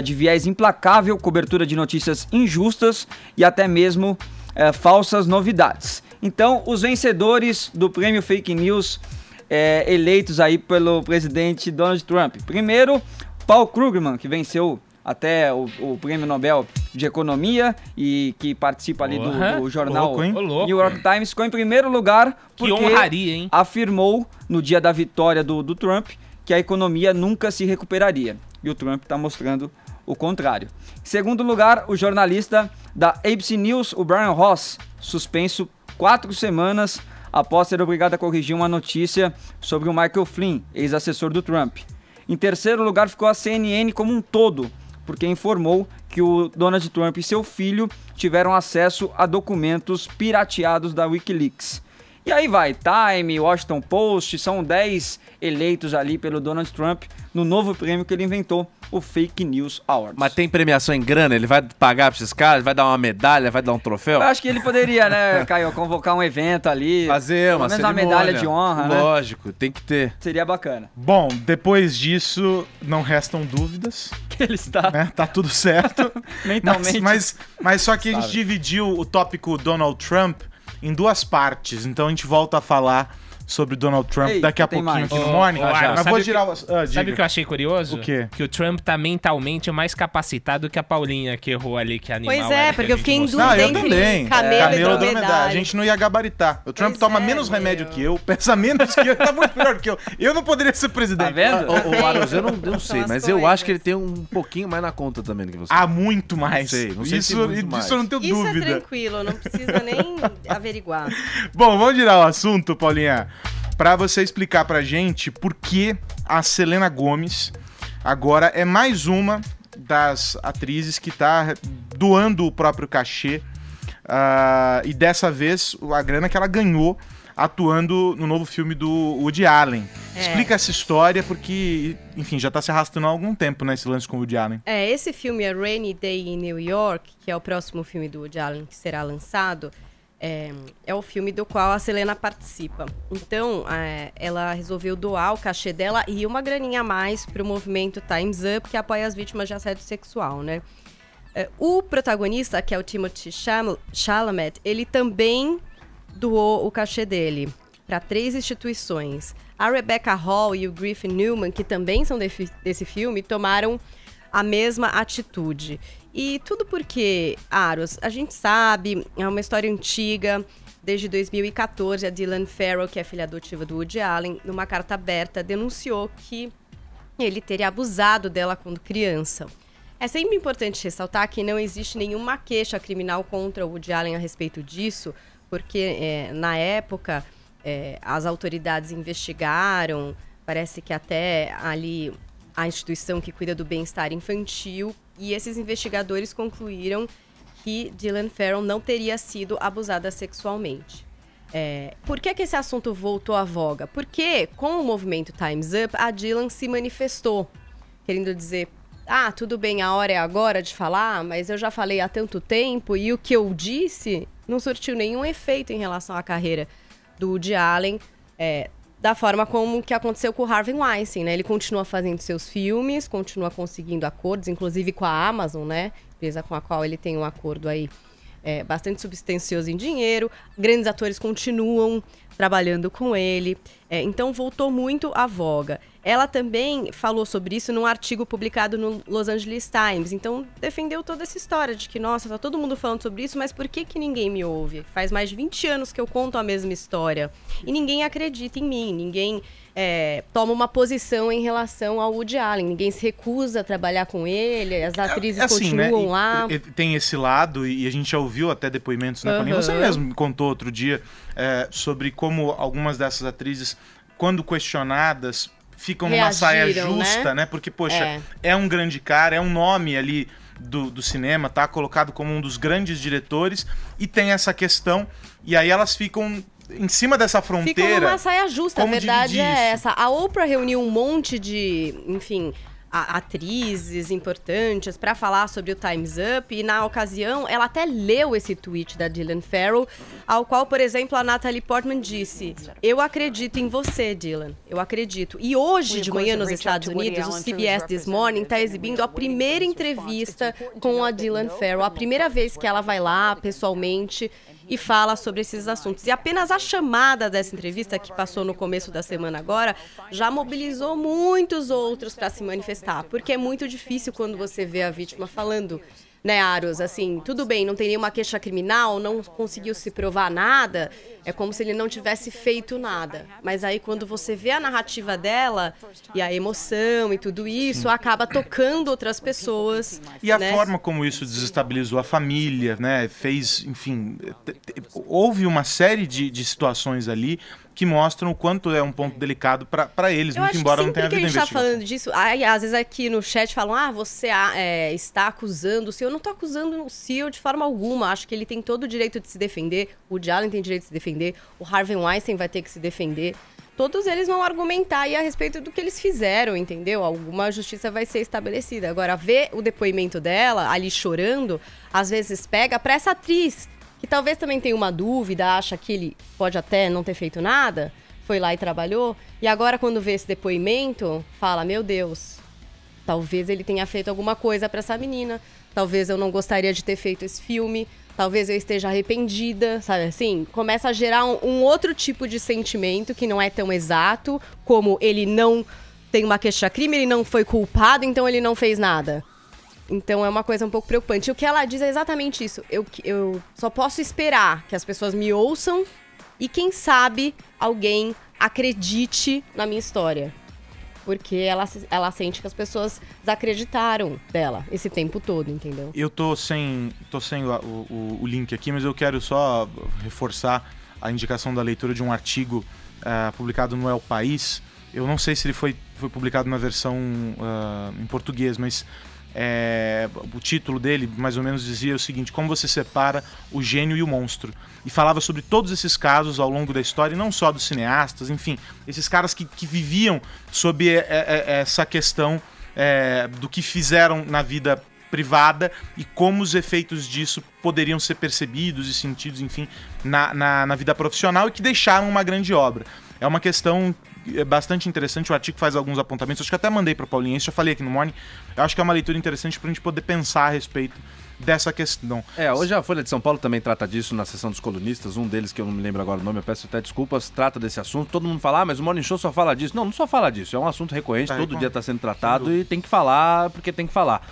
de viés implacável, cobertura de notícias injustas e até mesmo falsas novidades. Então, os vencedores do prêmio Fake News eleitos aí pelo presidente Donald Trump. Primeiro, Paul Krugman, que venceu até o prêmio Nobel de Economia e que participa ali do jornal New York Times, ficou em primeiro lugar porque Que honraria, hein? afirmou no dia da vitória do Trump que a economia nunca se recuperaria. E o Trump está mostrando o contrário. Em segundo lugar, o jornalista da ABC News, o Brian Ross, suspenso 4 semanas após ser obrigado a corrigir uma notícia sobre o Michael Flynn, ex-assessor do Trump. Em terceiro lugar ficou a CNN como um todo, porque informou que o Donald Trump e seu filho tiveram acesso a documentos pirateados da Wikileaks. E aí vai, Time, Washington Post, são 10 eleitos ali pelo Donald Trump no novo prêmio que ele inventou, o Fake News Awards. Mas tem premiação em grana? Ele vai pagar pra esses caras? Vai dar uma medalha? Vai dar um troféu? Eu acho que ele poderia, né, Caio, convocar um evento ali. Fazer uma cerimônia, medalha de honra, né? Lógico, tem que ter. Seria bacana. Bom, depois disso, não restam dúvidas. Que ele está... Né? Tá tudo certo. Mentalmente. Mas só que a gente dividiu o tópico Donald Trump em duas partes. Então a gente volta a falar sobre o Donald Trump daqui a pouquinho aqui no Morning. Mas vou girar sabe o que eu achei curioso? O quê? Que o Trump tá mentalmente mais capacitado que a Paulinha que errou ali, que animal. Pois é, porque eu fiquei em Não, dúvida eu entre também. camelo e A dromedário. gente não ia gabaritar. O Trump Pois toma é, menos meu. remédio que eu, pesa menos que eu, tá muito pior do que eu. Eu não poderia ser presidente. Tá vendo? Ô, Aros, eu não São sei, as mas eu coisas. acho que ele tem um pouquinho mais na conta também do que você. Há muito mais. Não sei se isso, muito mais. disso eu não tenho Isso é dúvida. tranquilo, não precisa nem averiguar. Bom, vamos girar o assunto, Paulinha, pra você explicar pra gente por que a Selena Gomez agora é mais uma das atrizes que tá doando o próprio cachê e dessa vez a grana que ela ganhou atuando no novo filme do Woody Allen. Explica essa história porque, enfim, já tá se arrastando há algum tempo, né, esse lance com o Woody Allen. Esse filme é Rainy Day in New York, que é o próximo filme do Woody Allen que será lançado. É o filme do qual a Selena participa. Então, ela resolveu doar o cachê dela e uma graninha a mais para o movimento Time's Up, que apoia as vítimas de assédio sexual, né? O protagonista, que é o Timothée Chalamet, ele também doou o cachê dele para 3 instituições. A Rebecca Hall e o Griffin Newman, que também são desse filme, tomaram a mesma atitude. E tudo porque, Aros, a gente sabe, é uma história antiga. Desde 2014, a Dylan Farrow, que é filha adotiva do Woody Allen, numa carta aberta, denunciou que ele teria abusado dela quando criança. É sempre importante ressaltar que não existe nenhuma queixa criminal contra o Woody Allen a respeito disso, porque na época as autoridades investigaram, parece que até ali a instituição que cuida do bem-estar infantil, e esses investigadores concluíram que Dylan Farrow não teria sido abusada sexualmente. Por que esse assunto voltou à voga? Porque com o movimento Time's Up, a Dylan se manifestou, querendo dizer, tudo bem, a hora é agora de falar, mas eu já falei há tanto tempo e o que eu disse não surtiu nenhum efeito em relação à carreira do Woody Allen, da forma como que aconteceu com o Harvey Weinstein, né? Ele continua fazendo seus filmes, continua conseguindo acordos, inclusive com a Amazon, né? Empresa com a qual ele tem um acordo aí bastante substancioso em dinheiro. Grandes atores continuam trabalhando com ele. Então, voltou muito à voga. Ela também falou sobre isso num artigo publicado no Los Angeles Times. Então, defendeu toda essa história de que, nossa, tá todo mundo falando sobre isso, mas por que ninguém me ouve? Faz mais de 20 anos que eu conto a mesma história. E ninguém acredita em mim, ninguém toma uma posição em relação ao Woody Allen. Ninguém se recusa a trabalhar com ele, as atrizes continuam, né? Lá. Tem esse lado, e a gente já ouviu até depoimentos, né, Paulinha? Você mesmo me contou outro dia sobre como algumas dessas atrizes, quando questionadas, ficam numa saia justa, né? Porque, poxa, é um grande cara, é um nome ali do cinema, tá colocado como um dos grandes diretores, e tem essa questão, e aí elas ficam em cima dessa fronteira. Ficam numa saia justa, a verdade é isso? essa. A Oprah reuniu um monte de, enfim, atrizes importantes para falar sobre o Time's Up, e na ocasião ela até leu esse tweet da Dylan Farrow, ao qual, por exemplo, a Natalie Portman disse: eu acredito em você, Dylan, eu acredito. E hoje de manhã nos Estados Unidos, o CBS This Morning está exibindo a primeira entrevista com a Dylan Farrow, a primeira vez que ela vai lá pessoalmente e fala sobre esses assuntos. E apenas a chamada dessa entrevista, que passou no começo da semana agora, já mobilizou muitos outros para se manifestar, porque é muito difícil quando você vê a vítima falando, né, Aros? Assim, tudo bem, não tem nenhuma queixa criminal, não conseguiu se provar nada, é como se ele não tivesse feito nada. Mas aí quando você vê a narrativa dela e a emoção e tudo isso, acaba tocando outras pessoas. E a forma como isso desestabilizou a família, né? Fez, enfim, houve uma série de situações ali que mostram o quanto é um ponto delicado para eles, Eu muito acho embora que não tenha sempre que havido a gente tá investigação. falando disso, aí, às vezes aqui no chat falam, você está acusando o CEO. Eu não tô acusando o CEO de forma alguma. Acho que ele tem todo o direito de se defender, o Woody Allen tem direito de se defender, o Harvey Weinstein vai ter que se defender. Todos eles vão argumentar aí a respeito do que eles fizeram, entendeu? Alguma justiça vai ser estabelecida. Agora, ver o depoimento dela ali chorando, às vezes pega pra essa atriz, que talvez também tenha uma dúvida, acha que ele pode até não ter feito nada, foi lá e trabalhou, e agora quando vê esse depoimento, fala, meu Deus, talvez ele tenha feito alguma coisa pra essa menina, talvez eu não gostaria de ter feito esse filme, talvez eu esteja arrependida, sabe assim? Começa a gerar um outro tipo de sentimento que não é tão exato, como ele não tem uma queixa-crime, ele não foi culpado, então ele não fez nada. Então é uma coisa um pouco preocupante. E o que ela diz é exatamente isso. Eu só posso esperar que as pessoas me ouçam e, quem sabe, alguém acredite na minha história. Porque ela sente que as pessoas desacreditaram dela esse tempo todo, entendeu? Eu tô sem o link aqui, mas eu quero só reforçar a indicação da leitura de um artigo publicado no El País. Eu não sei se ele foi publicado na versão em português, mas o título dele mais ou menos dizia o seguinte: como você separa o gênio e o monstro. E falava sobre todos esses casos ao longo da história, e não só dos cineastas, enfim, esses caras que viviam sob essa questão do que fizeram na vida privada e como os efeitos disso poderiam ser percebidos e sentidos, enfim, na vida profissional, e que deixaram uma grande obra. É uma questão bastante interessante, o artigo faz alguns apontamentos, acho que até mandei para o Paulinho, já falei aqui no Morning, eu acho que é uma leitura interessante para a gente poder pensar a respeito dessa questão. Hoje a Folha de São Paulo também trata disso na seção dos colunistas, um deles, que eu não me lembro agora o nome, eu peço até desculpas, trata desse assunto. Todo mundo fala, mas o Morning Show só fala disso. Não só fala disso, é um assunto recorrente, todo dia está sendo tratado e tem que falar porque tem que falar.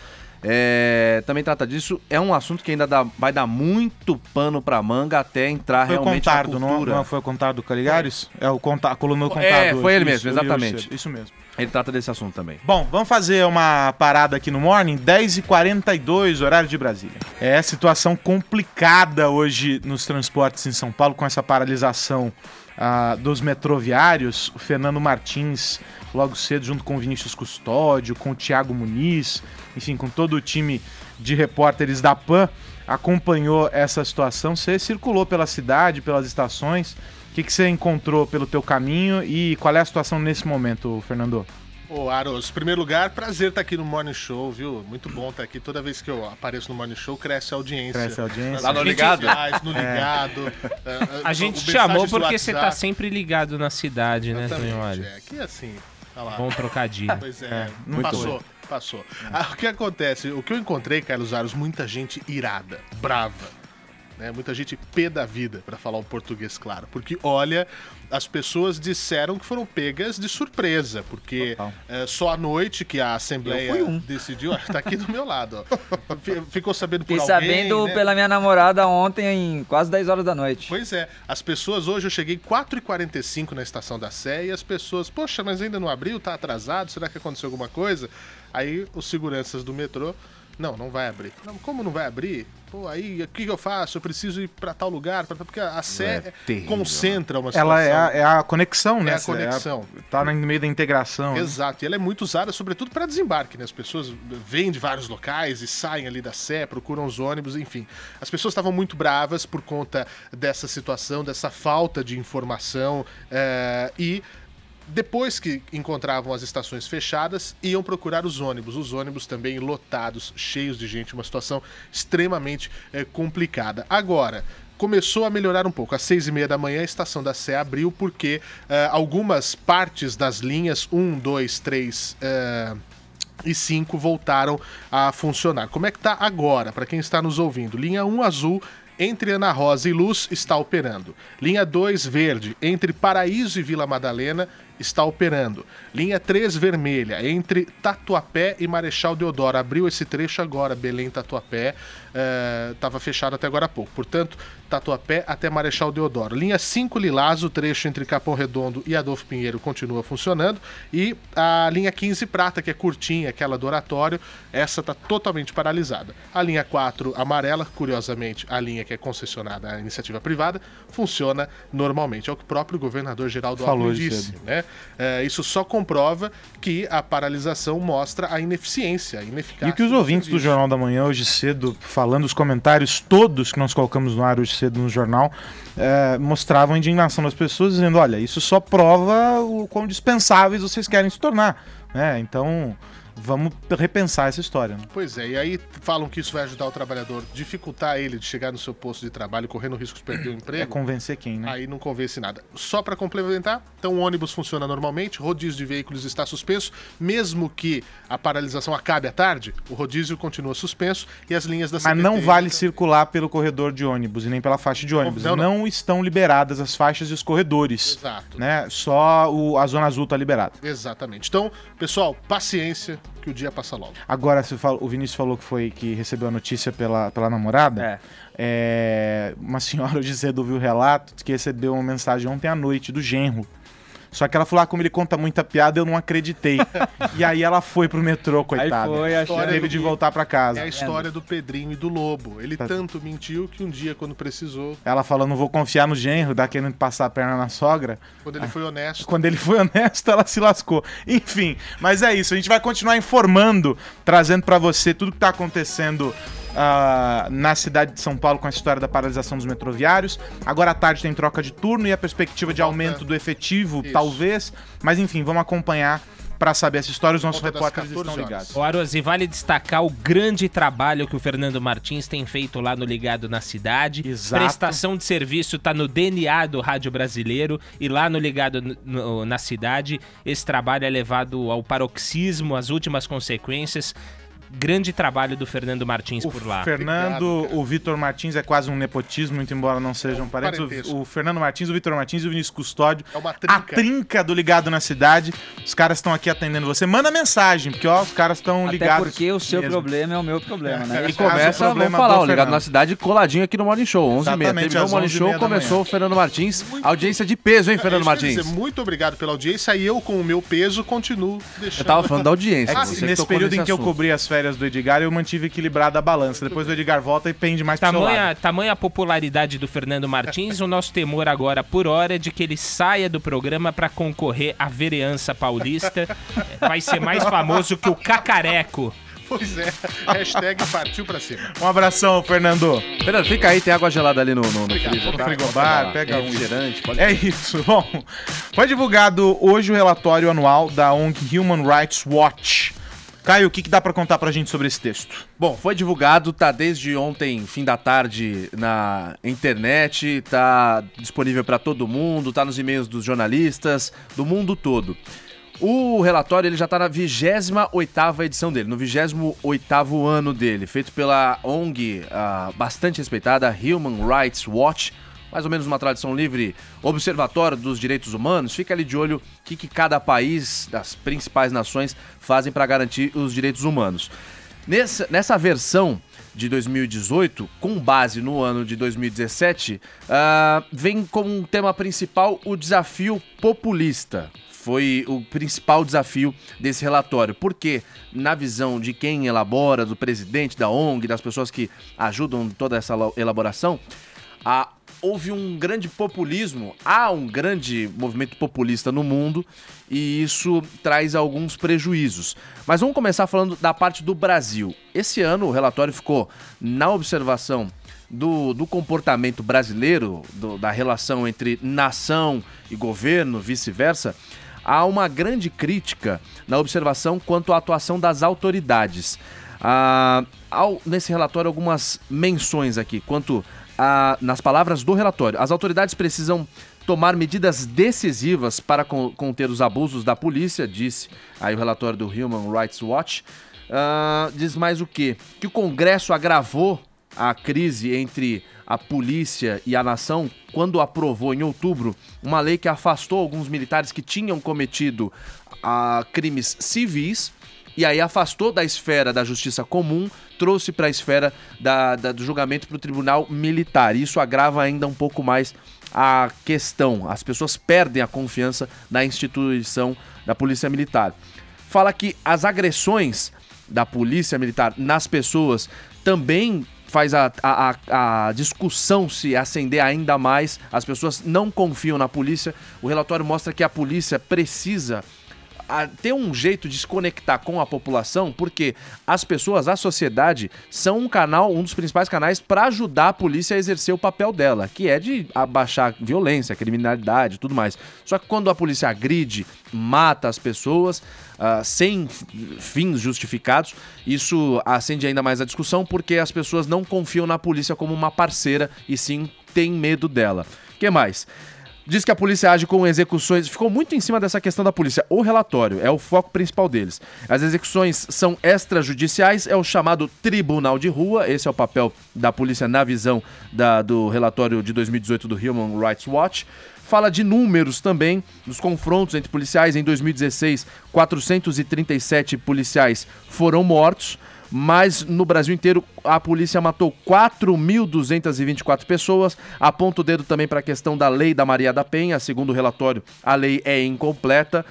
Também trata disso, é um assunto que ainda vai dar muito pano pra manga até entrar realmente na cultura. Não foi o Contardo Caligares? A coluna do Contardo. Foi ele mesmo, exatamente. Isso mesmo. Ele trata desse assunto também. Bom, vamos fazer uma parada aqui no Morning, 10h42, horário de Brasília. Situação complicada hoje nos transportes em São Paulo, com essa paralisação dos metroviários. O Fernando Martins, logo cedo, junto com o Vinícius Custódio, com o Thiago Muniz, enfim, com todo o time de repórteres da PAN, acompanhou essa situação. Você circulou pela cidade, pelas estações. O que você encontrou pelo teu caminho e qual é a situação nesse momento, Fernando? Aros, em primeiro lugar, prazer estar aqui no Morning Show, viu? Muito bom estar aqui. Toda vez que eu apareço no Morning Show, cresce a audiência. Cresce a audiência. Lá no Ligado? No Ligado. A gente te chamou porque você tá sempre ligado na cidade, né, Exatamente, aqui assim, tá lá. Bom trocadilho. Pois muito passou. O que acontece? O que eu encontrei, Carlos Aros, muita gente irada, brava. Muita gente pé da vida, para falar o português claro. Porque, olha, as pessoas disseram que foram pegas de surpresa, porque só à noite que a Assembleia decidiu... Tá aqui do meu lado, ó. Ficou sabendo por alguém, sabendo pela minha namorada ontem, em quase 10 horas da noite. Pois é, as pessoas hoje, eu cheguei 4h45 na estação da Sé, e as pessoas, poxa, mas ainda não abriu, tá atrasado, será que aconteceu alguma coisa? Aí os seguranças do metrô, não vai abrir. Como não vai abrir? Pô, aí o que eu faço? Eu preciso ir pra tal lugar, porque a Sé concentra uma situação. Ela é a conexão, né? É a conexão. Tá no meio da integração. Exato, e ela é muito usada, sobretudo para desembarque, né? As pessoas vêm de vários locais e saem ali da Sé, procuram os ônibus, enfim. As pessoas estavam muito bravas por conta dessa situação, dessa falta de informação e... Depois que encontravam as estações fechadas, iam procurar os ônibus também lotados, cheios de gente, uma situação extremamente complicada. Agora, começou a melhorar um pouco. Às 6h30 da manhã, a estação da Sé abriu porque algumas partes das linhas 1, 2, 3 e 5 voltaram a funcionar. Como é que tá agora, para quem está nos ouvindo? Linha 1 azul, entre Ana Rosa e Luz, está operando. Linha 2 verde, entre Paraíso e Vila Madalena, está operando. Linha 3 vermelha, entre Tatuapé e Marechal Deodoro. Abriu esse trecho agora, Belém-Tatuapé, estava fechado até agora há pouco. Portanto, Tatuapé até Marechal Deodoro. Linha 5 lilás, o trecho entre Capão Redondo e Adolfo Pinheiro continua funcionando. E a linha 15 prata, que é curtinha, aquela do Oratório, essa está totalmente paralisada. A linha 4 amarela, curiosamente, a linha que é concessionada à iniciativa privada, funciona normalmente. É o que o próprio governador Geraldo Alckmin disse, né? Isso só comprova que a paralisação mostra a ineficiência, a ineficácia. E que os ouvintes do Jornal da Manhã hoje cedo, falando os comentários todos que nós colocamos no ar hoje cedo no jornal, mostravam a indignação das pessoas, dizendo, olha, isso só prova o quão dispensáveis vocês querem se tornar. Então, vamos repensar essa história. Né? Pois é, e aí falam que isso vai ajudar o trabalhador, dificultar ele de chegar no seu posto de trabalho, correndo o risco de perder o emprego. É convencer quem, né? Aí não convence nada. Só para complementar, então o ônibus funciona normalmente, rodízio de veículos está suspenso, mesmo que a paralisação acabe à tarde, o rodízio continua suspenso e as linhas da CPT... Mas não vale circular pelo corredor de ônibus e nem pela faixa de ônibus. Não estão liberadas as faixas e os corredores. Exato. Né? Só a zona azul está liberada. Exatamente. Então, pessoal, paciência, que o dia passa logo. Agora, o Vinícius falou que recebeu a notícia pela namorada. Uma senhora hoje cedo ouviu o relato que recebeu uma mensagem ontem à noite do genro. Só que ela falou, como ele conta muita piada, eu não acreditei. E aí ela foi pro metrô, coitada. Aí foi, teve de voltar pra casa. É a história do Pedrinho e do Lobo. Ele tanto mentiu que um dia, quando precisou... Ela falou, não vou confiar no genro, dá querendo passar a perna na sogra. Quando ele foi honesto. Quando ele foi honesto, ela se lascou. Enfim, mas é isso. A gente vai continuar informando, trazendo pra você tudo que tá acontecendo na cidade de São Paulo com a história da paralisação dos metroviários. Agora à tarde tem troca de turno e a perspectiva de aumento do efetivo, talvez. Mas enfim, vamos acompanhar para saber essa história. Os nossos repórteres estão ligados. O Arosi, vale destacar o grande trabalho que o Fernando Martins tem feito lá no Ligado na Cidade. Exato. Prestação de serviço tá no DNA do rádio brasileiro e lá no Ligado na Cidade esse trabalho é levado ao paroxismo, às últimas consequências. Grande trabalho do Fernando Martins por lá. O Vitor Martins é quase um nepotismo, muito embora não sejam parentes. O Fernando Martins, o Vitor Martins e o Vinícius Custódio. É uma trinca. A trinca do Ligado na Cidade. Os caras estão aqui atendendo você. Manda mensagem, porque os caras estão ligados. Até porque o seu problema é o meu problema, né? E começa, vamos falar, o Ligado na Cidade coladinho aqui no Morning Show, 11h30. Terminou o Morning Show, começou o Fernando Martins. Audiência de peso, hein, Fernando Martins? Muito obrigado pela audiência. E eu, com o meu peso, continuo deixando... Eu tava falando da audiência. Nesse período em que eu cobri as férias do Edgar, eu mantive equilibrada a balança. Depois o Edgar volta e pende mais pro seu lado. Tamanha popularidade do Fernando Martins, o nosso temor agora por hora é de que ele saia do programa para concorrer à vereança paulista. Vai ser mais famoso que o Cacareco. Pois é, hashtag partiu pra cima. Um abração, Fernando. Fernando, fica aí, tem água gelada ali no freezer. No frigobar, pega um refrigerante. É isso. Bom, foi divulgado hoje o relatório anual da ONG Human Rights Watch. Caio, o que dá pra contar pra gente sobre esse texto? Bom, foi divulgado, tá desde ontem, fim da tarde, na internet, tá disponível pra todo mundo, tá nos e-mails dos jornalistas, do mundo todo. O relatório ele já tá na 28ª edição dele, no 28º ano dele, feito pela ONG bastante respeitada, Human Rights Watch, mais ou menos uma tradução livre, Observatório dos Direitos Humanos. Fica ali de olho o que cada país, das principais nações, fazem para garantir os direitos humanos. Nessa versão de 2018, com base no ano de 2017, vem como um tema principal o desafio populista. Foi o principal desafio desse relatório, porque na visão de quem elabora, do presidente da ONG, das pessoas que ajudam toda essa elaboração, houve um grande populismo, há um grande movimento populista no mundo e isso traz alguns prejuízos. Mas vamos começar falando da parte do Brasil. Esse ano o relatório ficou na observação do comportamento brasileiro, da relação entre nação e governo, vice-versa. Há uma grande crítica na observação quanto à atuação das autoridades. Nesse relatório, algumas menções aqui, quanto nas palavras do relatório. As autoridades precisam tomar medidas decisivas para conter os abusos da polícia, disse aí o relatório do Human Rights Watch. Diz mais o quê? Que o Congresso agravou a crise entre a polícia e a nação quando aprovou em outubro uma lei que afastou alguns militares que tinham cometido crimes civis, e aí afastou da esfera da justiça comum, trouxe para a esfera do julgamento para o tribunal militar. Isso agrava ainda um pouco mais a questão. As pessoas perdem a confiança na instituição da polícia militar. Fala que as agressões da polícia militar nas pessoas também faz a discussão se acender ainda mais. As pessoas não confiam na polícia. O relatório mostra que a polícia precisa ter um jeito de se conectar com a população, porque as pessoas, a sociedade, são um dos principais canais para ajudar a polícia a exercer o papel dela, que é de abaixar violência, criminalidade e tudo mais. Só que quando a polícia agride, mata as pessoas sem fins justificados, isso acende ainda mais a discussão, porque as pessoas não confiam na polícia como uma parceira e sim têm medo dela. O que mais? Diz que a polícia age com execuções... Ficou muito em cima dessa questão da polícia. O relatório é o foco principal deles. As execuções são extrajudiciais, é o chamado tribunal de rua. Esse é o papel da polícia na visão do relatório de 2018 do Human Rights Watch. Fala de números também, dos confrontos entre policiais. Em 2016, 437 policiais foram mortos. Mas no Brasil inteiro a polícia matou 4.224 pessoas. Aponta o dedo também para a questão da lei da Maria da Penha. Segundo o relatório, a lei é incompleta.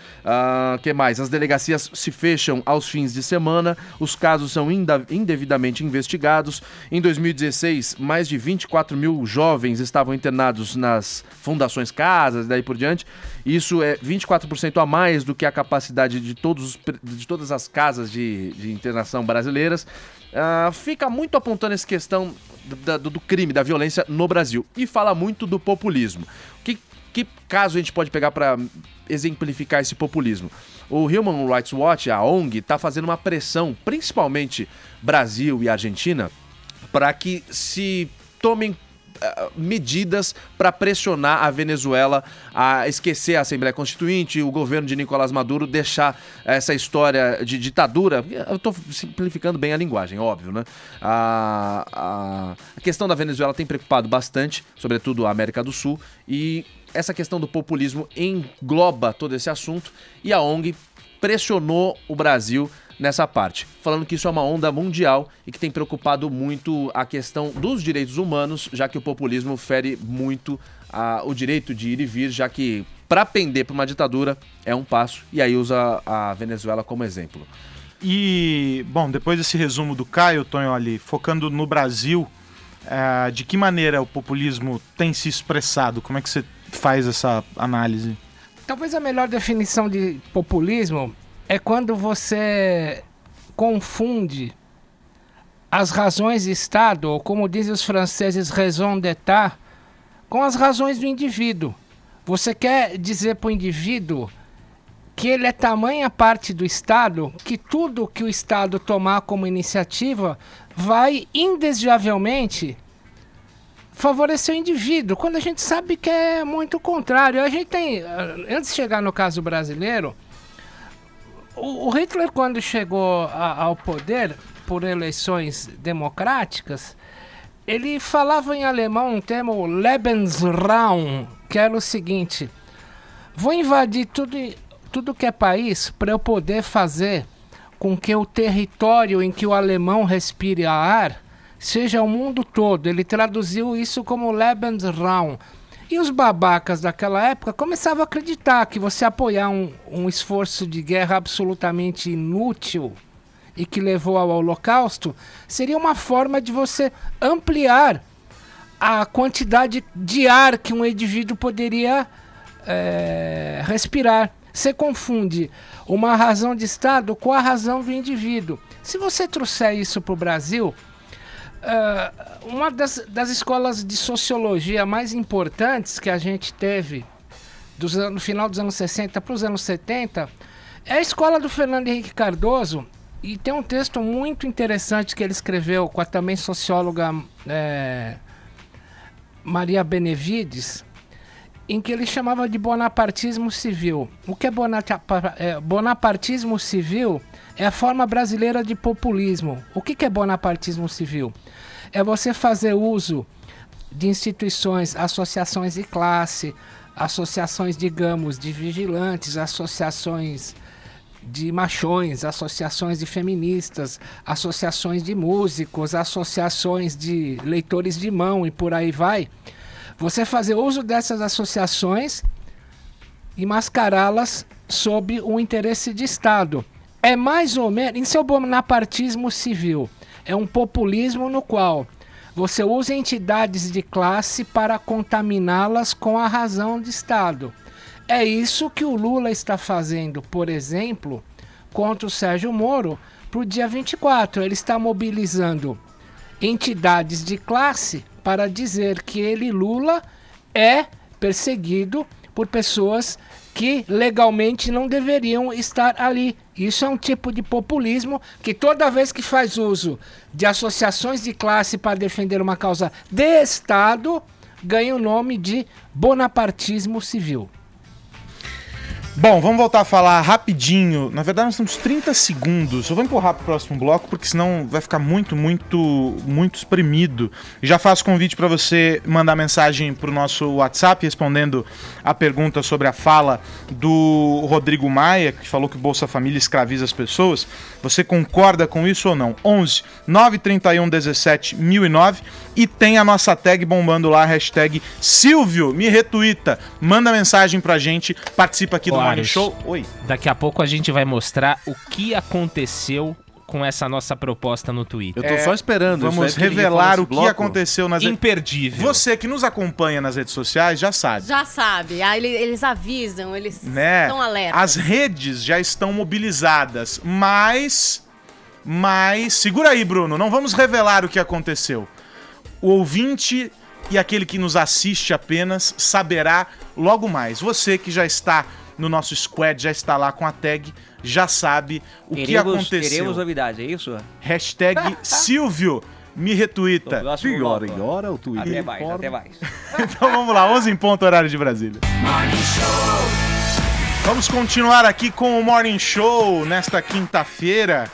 Que mais? As delegacias se fecham aos fins de semana. Os casos são indevidamente investigados. Em 2016, mais de 24 mil jovens estavam internados nas fundações casas, daí por diante. Isso é 24% a mais do que a capacidade de todas as casas de internação brasileiras. Fica muito apontando essa questão do crime, da violência no Brasil. E fala muito do populismo. Que caso a gente pode pegar para exemplificar esse populismo? O Human Rights Watch, a ONG, está fazendo uma pressão, principalmente Brasil e Argentina, para que se tomem medidas para pressionar a Venezuela a esquecer a Assembleia Constituinte, o governo de Nicolás Maduro deixar essa história de ditadura. Eu estou simplificando bem a linguagem, óbvio, né? A questão da Venezuela tem preocupado bastante, sobretudo a América do Sul, e essa questão do populismo engloba todo esse assunto, e a ONG pressionou o Brasil nessa parte, falando que isso é uma onda mundial e que tem preocupado muito a questão dos direitos humanos, já que o populismo fere muito o direito de ir e vir, já que para pender para uma ditadura é um passo, e aí usa a Venezuela como exemplo. E, bom, depois desse resumo do Caio, Tonholi, focando no Brasil, de que maneira o populismo tem se expressado? Como é que você faz essa análise? Talvez a melhor definição de populismo é quando você confunde as razões de Estado, ou como dizem os franceses, raison d'État, com as razões do indivíduo. Você quer dizer para o indivíduo que ele é tamanha parte do Estado que tudo que o Estado tomar como iniciativa vai indesviavelmente favorecer o indivíduo, quando a gente sabe que é muito o contrário. A gente tem, antes de chegar no caso brasileiro, o Hitler, quando chegou ao poder por eleições democráticas, ele falava em alemão um termo Lebensraum, que era o seguinte: vou invadir tudo que é país para eu poder fazer com que o território em que o alemão respire ar seja o mundo todo. Ele traduziu isso como Lebensraum. E os babacas daquela época começavam a acreditar que você apoiar um esforço de guerra absolutamente inútil e que levou ao Holocausto seria uma forma de você ampliar a quantidade de ar que um indivíduo poderia respirar. Você confunde uma razão de Estado com a razão do indivíduo. Se você trouxer isso para o Brasil, uma das escolas de sociologia mais importantes que a gente teve no final dos anos 60 para os anos 70 é a escola do Fernando Henrique Cardoso, e tem um texto muito interessante que ele escreveu com a também socióloga Maria Benevides, em que ele chamava de bonapartismo civil. O que é bonapartismo civil? É a forma brasileira de populismo. O que é bonapartismo civil? é você fazer uso de instituições, associações de classe, associações, digamos, de vigilantes, associações de machões, associações de feministas, associações de músicos, associações de leitores de mão e por aí vai. Você fazer uso dessas associações e mascará-las sob um interesse de Estado. É mais ou menos, isso é o bonapartismo civil. É um populismo no qual você usa entidades de classe para contaminá-las com a razão de Estado. É isso que o Lula está fazendo, por exemplo, contra o Sérgio Moro para o dia 24. Ele está mobilizando entidades de classe para dizer que ele, Lula, é perseguido por pessoas que legalmente não deveriam estar ali. Isso é um tipo de populismo que toda vez que faz uso de associações de classe para defender uma causa de Estado, ganha o nome de bonapartismo civil. Bom, vamos voltar a falar rapidinho. Na verdade, nós temos 30 segundos. Eu vou empurrar para o próximo bloco, porque senão vai ficar muito espremido. Já faço convite para você mandar mensagem para o nosso WhatsApp, respondendo a pergunta sobre a fala do Rodrigo Maia, que falou que o Bolsa Família escraviza as pessoas. Você concorda com isso ou não? 11 931 17 1009. E tem a nossa tag bombando lá, hashtag Silvio me retuita. Manda mensagem pra gente, participa aqui do Morning Show. Oi. Daqui a pouco a gente vai mostrar o que aconteceu com essa nossa proposta no Twitter. Eu tô só esperando. Vamos revelar o que aconteceu nas Imperdível. Você que nos acompanha nas redes sociais já sabe. Já sabe. Aí eles avisam, eles estão alertas. As redes já estão mobilizadas, mas segura aí, Bruno, não vamos revelar o que aconteceu. O ouvinte e aquele que nos assiste apenas saberá logo mais. Você que já está no nosso squad, já está lá com a tag, já sabe o que aconteceu. Teremos novidades, é isso? Hashtag Silvio me retuita. De hora em hora o Twitter. Até mais. Então vamos lá, 11 em ponto, horário de Brasília. Vamos continuar aqui com o Morning Show nesta quinta-feira.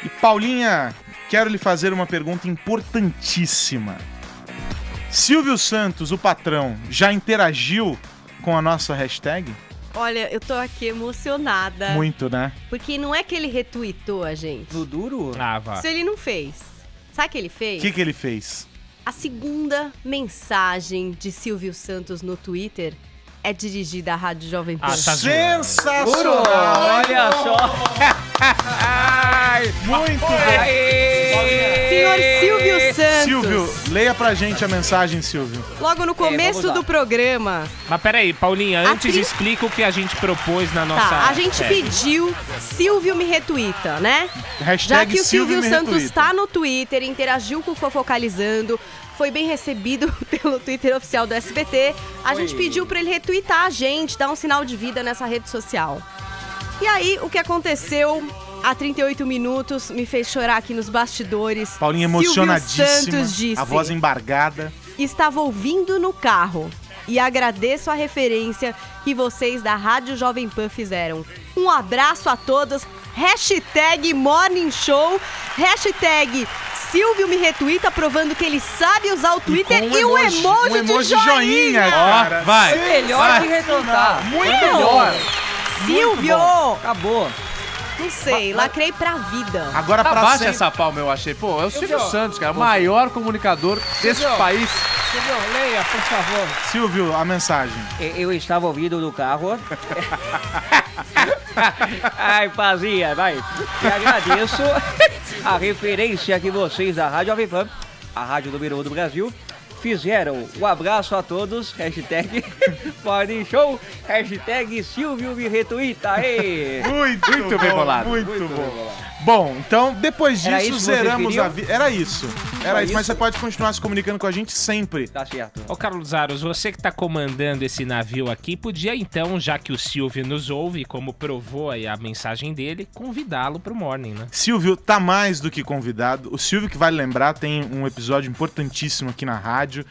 E Paulinha, quero lhe fazer uma pergunta importantíssima. Silvio Santos, o patrão, já interagiu com a nossa hashtag? Olha, eu tô aqui emocionada. Muito, né? Porque não é que ele retweetou a gente. No duro? Ah, vá. Isso ele não fez. Sabe o que ele fez? O que ele fez? A segunda mensagem de Silvio Santos no Twitter é dirigida à Rádio Jovem Pan. Ah, tá Sensacional! Olha só! Muito bom! Senhor Silvio Santos. Silvio, leia pra gente a mensagem, Silvio. Logo no começo do programa. Mas peraí, Paulinha, antes explica o que a gente propôs na nossa... Tá, a gente pediu Silvio me retuita, né? Hashtag Já que o Silvio Silvio me Santos retuita. tá no Twitter, interagiu com o Fofocalizando, foi bem recebido pelo Twitter oficial do SBT, a gente pediu pra ele retweetar a gente, dar um sinal de vida nessa rede social. E aí, o que aconteceu há 38 minutos me fez chorar aqui nos bastidores. Paulinha emocionadíssima, Silvio Santos disse: a voz embargada. estava ouvindo no carro e agradeço a referência que vocês da Rádio Jovem Pan fizeram. Um abraço a todos, hashtag Morning Show, hashtag Silvio me retuita, provando que ele sabe usar o Twitter com e um emoji de joinha. cara. Vai! Melhor que retweetar. Muito melhor. Silvio! Acabou. Não sei, lacrei pra vida. Agora Tá pra baixa sempre. essa palma, eu achei. Pô, é o Silvio Santos, cara. O maior comunicador desse país. Silvio, leia, por favor. Silvio, a mensagem. Eu estava ouvindo no carro. Ai, Pazinha, vai. E agradeço a referência que vocês da Rádio Jovem Pan, a rádio número 1 do Brasil, fizeram. Um abraço a todos, hashtag Morning Show, hashtag Silvio me retuita. Aê. Muito bem bom, bolado. Muito bom. Bom, então, depois Era disso, isso que vocês zeramos queriam? a vida. Era isso. Era isso, mas isso? você pode continuar se comunicando com a gente sempre. Tá certo. Ô, Carlos Aros, você que tá comandando esse navio aqui, podia então, já que o Silvio nos ouve, como provou aí a mensagem dele, convidá-lo pro Morning, né? Silvio tá mais do que convidado. O Silvio, que vale lembrar, tem um episódio importantíssimo aqui na rádio.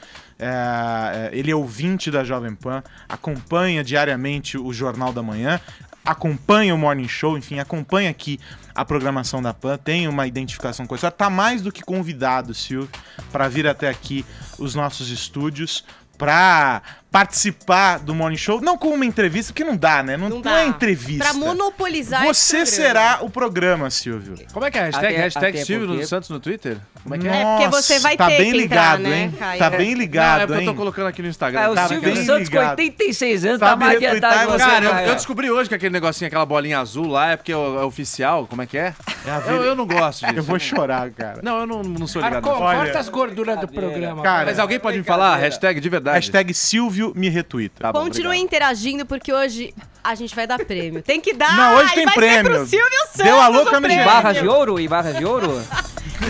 Ele é ouvinte da Jovem Pan, acompanha diariamente o Jornal da Manhã. acompanha o Morning Show, enfim, acompanha aqui a programação da PAN, tem uma identificação com a história, tá mais do que convidado, Silvio, para vir até aqui os nossos estúdios, para participar do Morning Show, não como uma entrevista, porque não dá, né? Não é entrevista. Pra monopolizar Você esse será o programa, Silvio. Como é que é a hashtag? Hashtag até Silvio porque- Santos no Twitter? Como é que é? É, porque você vai tá ter bem que ligado, entrar, né, hein? Caio? Tá bem Não, é ligado, porque eu hein? tô colocando aqui no Instagram. Ah, o Tá Silvio bem Santos com ligado. 86 anos Sabe tá mais retweetar adiantado que você, você, Cara, Caio. eu descobri hoje que aquele negocinho, aquela bolinha azul lá é porque é oficial. Como é que é? É a vida. Eu não gosto disso. Eu vou chorar, cara. Não, eu não sou ligado. Arcon, Não. Olha, corta as gorduras do programa. cara, Mas alguém pode me falar? Hashtag de verdade. Hashtag Silvio me retuita. Tá bom, Continue obrigado. interagindo, porque hoje a gente vai dar prêmio. Tem que dar! Não, hoje e tem vai prêmio. Ser pro Silvio Santos Deu a louca o no prêmio. Barras de ouro e barras de ouro?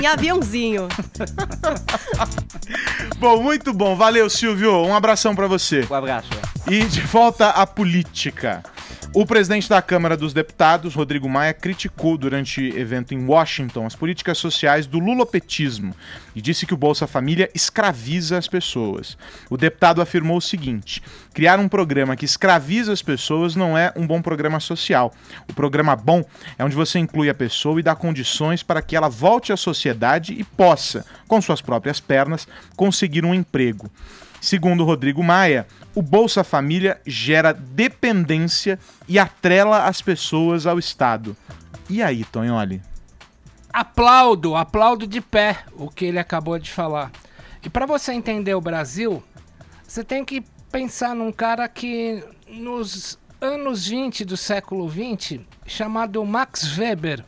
Em aviãozinho. Bom, muito bom. Valeu, Silvio. Um abração pra você. Um abraço. E de volta à política. O presidente da Câmara dos Deputados, Rodrigo Maia, criticou durante evento em Washington as políticas sociais do lulopetismo e disse que o Bolsa Família escraviza as pessoas. O deputado afirmou o seguinte: criar um programa que escraviza as pessoas não é um bom programa social. O programa bom é onde você inclui a pessoa e dá condições para que ela volte à sociedade e possa, com suas próprias pernas, conseguir um emprego. Segundo Rodrigo Maia, o Bolsa Família gera dependência e atrela as pessoas ao Estado. E aí, Tonholi? Aplaudo de pé o que ele acabou de falar. E para você entender o Brasil, você tem que pensar num cara que nos anos 20 do século 20, chamado Max Weber,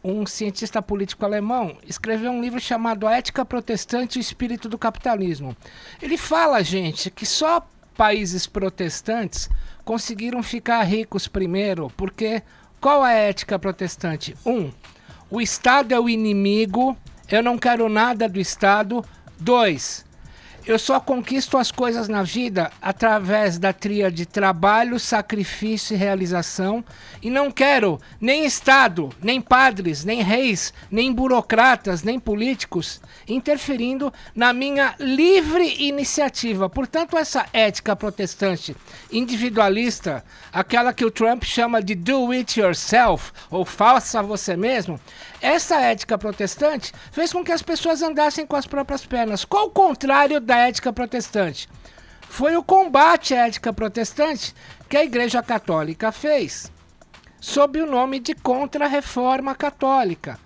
um cientista político alemão, escreveu um livro chamado A Ética Protestante e o Espírito do Capitalismo. Ele fala, gente, que só países protestantes conseguiram ficar ricos primeiro, porque qual é a ética protestante? O Estado é o inimigo, eu não quero nada do Estado. 2, eu só conquisto as coisas na vida através da tríade trabalho, sacrifício e realização. E não quero nem Estado, nem padres, nem reis, nem burocratas, nem políticos interferindo na minha livre iniciativa. Portanto, essa ética protestante individualista, aquela que o Trump chama de do it yourself, ou faça você mesmo, essa ética protestante fez com que as pessoas andassem com as próprias pernas. Qual o contrário da ética protestante? Foi o combate à ética protestante que a Igreja Católica fez, sob o nome de Contra-Reforma Católica.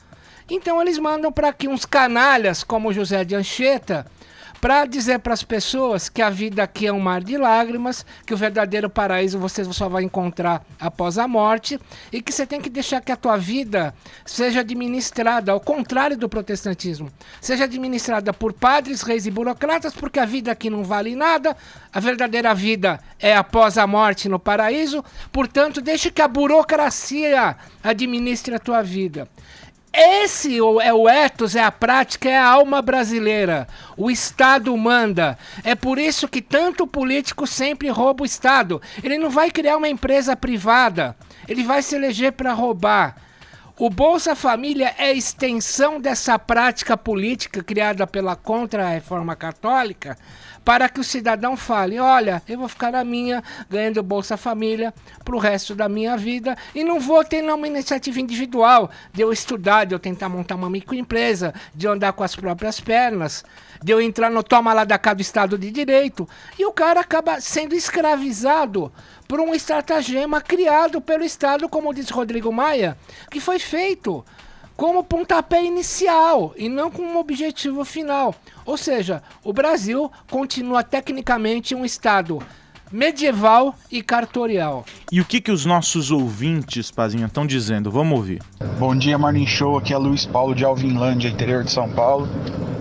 Então eles mandam para aqui uns canalhas como José de Anchieta para dizer para as pessoas que a vida aqui é um mar de lágrimas, que o verdadeiro paraíso você só vai encontrar após a morte e que você tem que deixar que a tua vida seja administrada, ao contrário do protestantismo, seja administrada por padres, reis e burocratas, porque a vida aqui não vale nada, a verdadeira vida é após a morte no paraíso, portanto deixe que a burocracia administre a tua vida. Esse é o ethos, é a prática, é a alma brasileira. O Estado manda. É por isso que tanto político sempre rouba o Estado. Ele não vai criar uma empresa privada. Ele vai se eleger para roubar. O Bolsa Família é extensão dessa prática política criada pela Contra-Reforma Católica para que o cidadão fale, olha, eu vou ficar na minha, ganhando Bolsa Família pro resto da minha vida e não vou ter uma iniciativa individual de eu estudar, de eu tentar montar uma microempresa, de eu andar com as próprias pernas, de eu entrar no toma lá da cá do Estado de Direito. E o cara acaba sendo escravizado por um estratagema criado pelo Estado, como diz Rodrigo Maia, que foi feito como pontapé inicial e não com um objetivo final. Ou seja, o Brasil continua tecnicamente um Estado medieval e cartorial. E o que os nossos ouvintes, Pazinha, estão dizendo? Vamos ouvir. Bom dia, Morning Show. Aqui é Luiz Paulo de Alvinlândia, interior de São Paulo.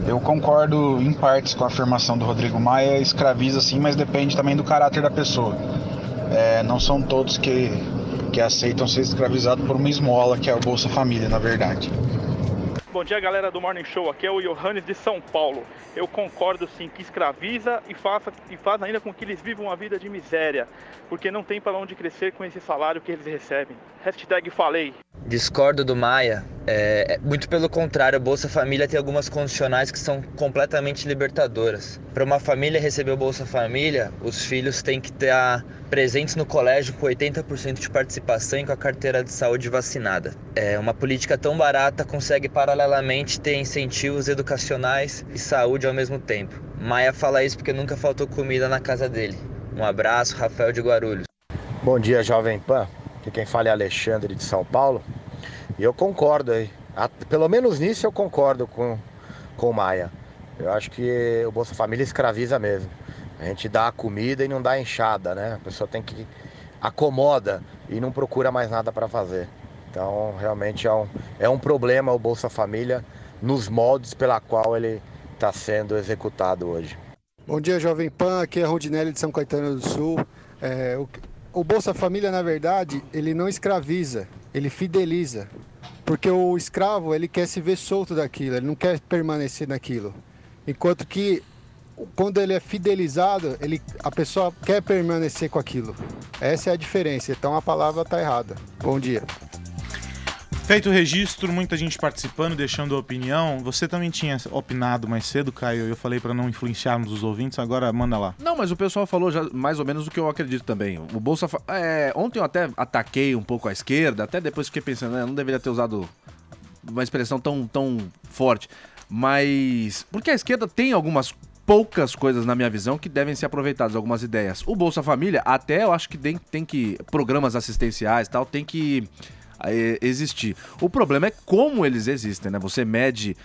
Eu concordo em partes com a afirmação do Rodrigo Maia. Escraviza sim, mas depende também do caráter da pessoa. Não são todos que aceitam ser escravizados por uma esmola, que é o Bolsa Família, na verdade. Bom dia, galera do Morning Show, aqui é o Johannes de São Paulo. Eu concordo sim que escraviza e faz ainda com que eles vivam uma vida de miséria, porque não tem para onde crescer com esse salário que eles recebem. Hashtag falei. Discordo do Maia. Muito pelo contrário, a Bolsa Família tem algumas condicionais que são completamente libertadoras. Para uma família receber o Bolsa Família, os filhos têm que estar presentes no colégio com 80% de participação e com a carteira de saúde vacinada. Uma política tão barata consegue paralelamente ter incentivos educacionais e saúde ao mesmo tempo. Maia fala isso porque nunca faltou comida na casa dele. Um abraço, Rafael de Guarulhos. Bom dia, Jovem Pan. Aqui quem fala é Alexandre de São Paulo. E eu concordo aí. Pelo menos nisso eu concordo com o Maia. Eu acho que o Bolsa Família escraviza mesmo. A gente dá a comida e não dá a enxada, né? A pessoa tem que acomoda e não procura mais nada para fazer. Então, realmente é um problema o Bolsa Família nos moldes pela qual ele está sendo executado hoje. Bom dia, Jovem Pan. Aqui é a Rodinelli de São Caetano do Sul. O Bolsa Família, na verdade, ele não escraviza, ele fideliza. Porque o escravo, ele quer se ver solto daquilo, ele não quer permanecer naquilo. Enquanto que, quando ele é fidelizado, a pessoa quer permanecer com aquilo. Essa é a diferença, então a palavra está errada. Bom dia. Feito o registro, muita gente participando, deixando a opinião. Você também tinha opinado mais cedo, Caio. Eu falei para não influenciarmos os ouvintes, agora manda lá. Não, mas o pessoal falou já mais ou menos o que eu acredito também. O Bolsa ontem eu até ataquei um pouco a esquerda, até depois fiquei pensando, não deveria ter usado uma expressão tão forte. Mas porque a esquerda tem algumas poucas coisas na minha visão que devem ser aproveitadas, algumas ideias. O Bolsa Família, até eu acho que tem que programas assistenciais e tal, tem que existir. O problema é como eles existem, né? Você mede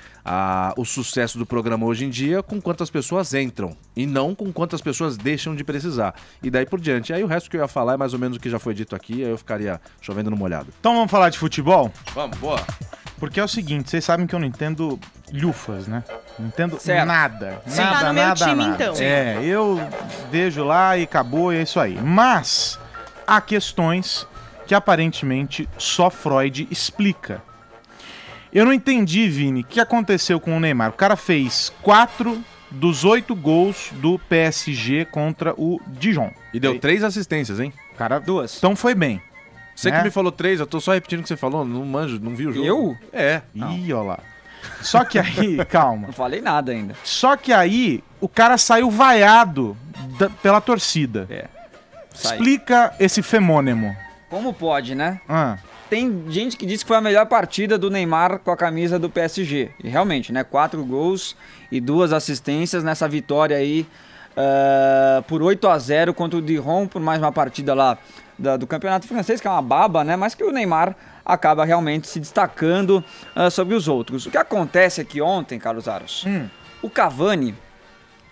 o sucesso do programa hoje em dia com quantas pessoas entram e não com quantas pessoas deixam de precisar. E daí por diante. Aí o resto que eu ia falar é mais ou menos o que já foi dito aqui, aí eu ficaria chovendo no molhado. Então vamos falar de futebol? Vamos, boa. Porque é o seguinte, vocês sabem que eu não entendo lufas, né? Não entendo certo. nada. Você tá no meu time, então. Eu vejo lá e acabou, e é isso aí. Mas há questões que aparentemente só Freud explica. Eu não entendi, Vini, o que aconteceu com o Neymar. O cara fez 4 dos 8 gols do PSG contra o Dijon. E deu 3 assistências, hein? Cara, 2. Então foi bem. Você que me falou 3, eu tô só repetindo o que você falou, não manjo, não vi o jogo. Eu? É. Ih, ó lá. Só que aí, calma. Não falei nada ainda. Só que aí, o cara saiu vaiado pela torcida. Explica esse fenômeno. Como pode, né? Ah. Tem gente que diz que foi a melhor partida do Neymar com a camisa do PSG. E realmente, né? 4 gols e 2 assistências nessa vitória aí por 8-0 contra o Dijon, por mais uma partida lá do campeonato francês, que é uma baba, né? Mas que o Neymar acaba realmente se destacando sobre os outros. O que acontece é que ontem, Carlos Aros, o Cavani,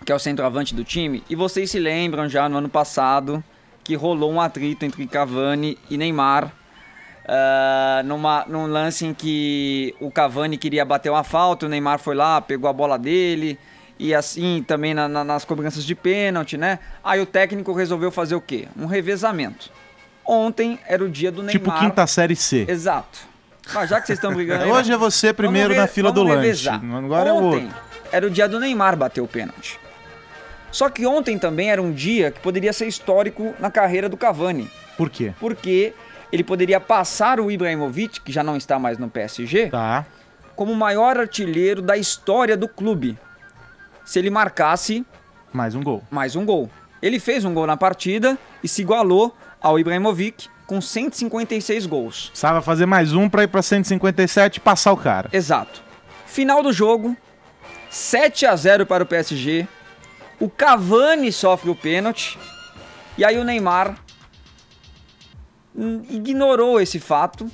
que é o centroavante do time, e vocês se lembram já no ano passado que rolou um atrito entre Cavani e Neymar, num lance em que o Cavani queria bater uma falta, o Neymar foi lá, pegou a bola dele, e assim também nas cobranças de pênalti, né? Aí o técnico resolveu fazer o quê? Um revezamento. Ontem era o dia do Neymar. Tipo quinta série C. Exato. Mas já que vocês estão brigando aí, hoje é você primeiro na fila do lanche. Agora ontem é o outro. Era o dia do Neymar bater o pênalti. Só que ontem também era um dia que poderia ser histórico na carreira do Cavani. Por quê? Porque ele poderia passar o Ibrahimovic, que já não está mais no PSG, como o maior artilheiro da história do clube. Se ele marcasse... Mais um gol. Mais um gol. Ele fez um gol na partida e se igualou ao Ibrahimovic com 156 gols. Precisava fazer mais um para ir para 157 e passar o cara. Exato. Final do jogo, 7-0 para o PSG. O Cavani sofre o pênalti. E aí o Neymar ignorou esse fato.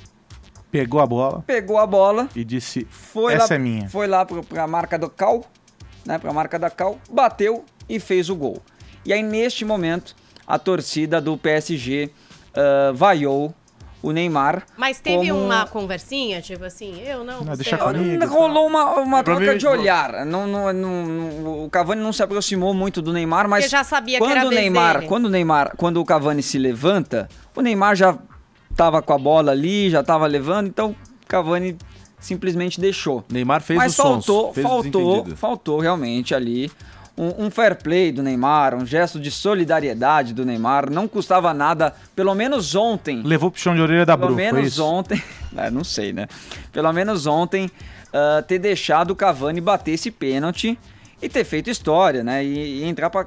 Pegou a bola. E disse, essa é minha. Foi lá para a marca do Cal, né, para a marca da Cal, bateu e fez o gol. E aí neste momento a torcida do PSG vaiou o Neymar. Mas teve uma conversinha, tipo assim, eu não... deixa comigo. Rolou uma troca de olhar. O Cavani não se aproximou muito do Neymar, mas... Porque já sabia que era a vez dele. Quando o Cavani se levanta, o Neymar já tava com a bola ali, já tava levando, então o Cavani simplesmente deixou. Neymar fez mas os sons. faltou realmente ali um fair play do Neymar, um gesto de solidariedade do Neymar, não custava nada, pelo menos ontem. Levou o puxão de orelha da Bru, Pelo menos ontem, não sei, né? Pelo menos ontem, ter deixado o Cavani bater esse pênalti e ter feito história, né? E entrar pra...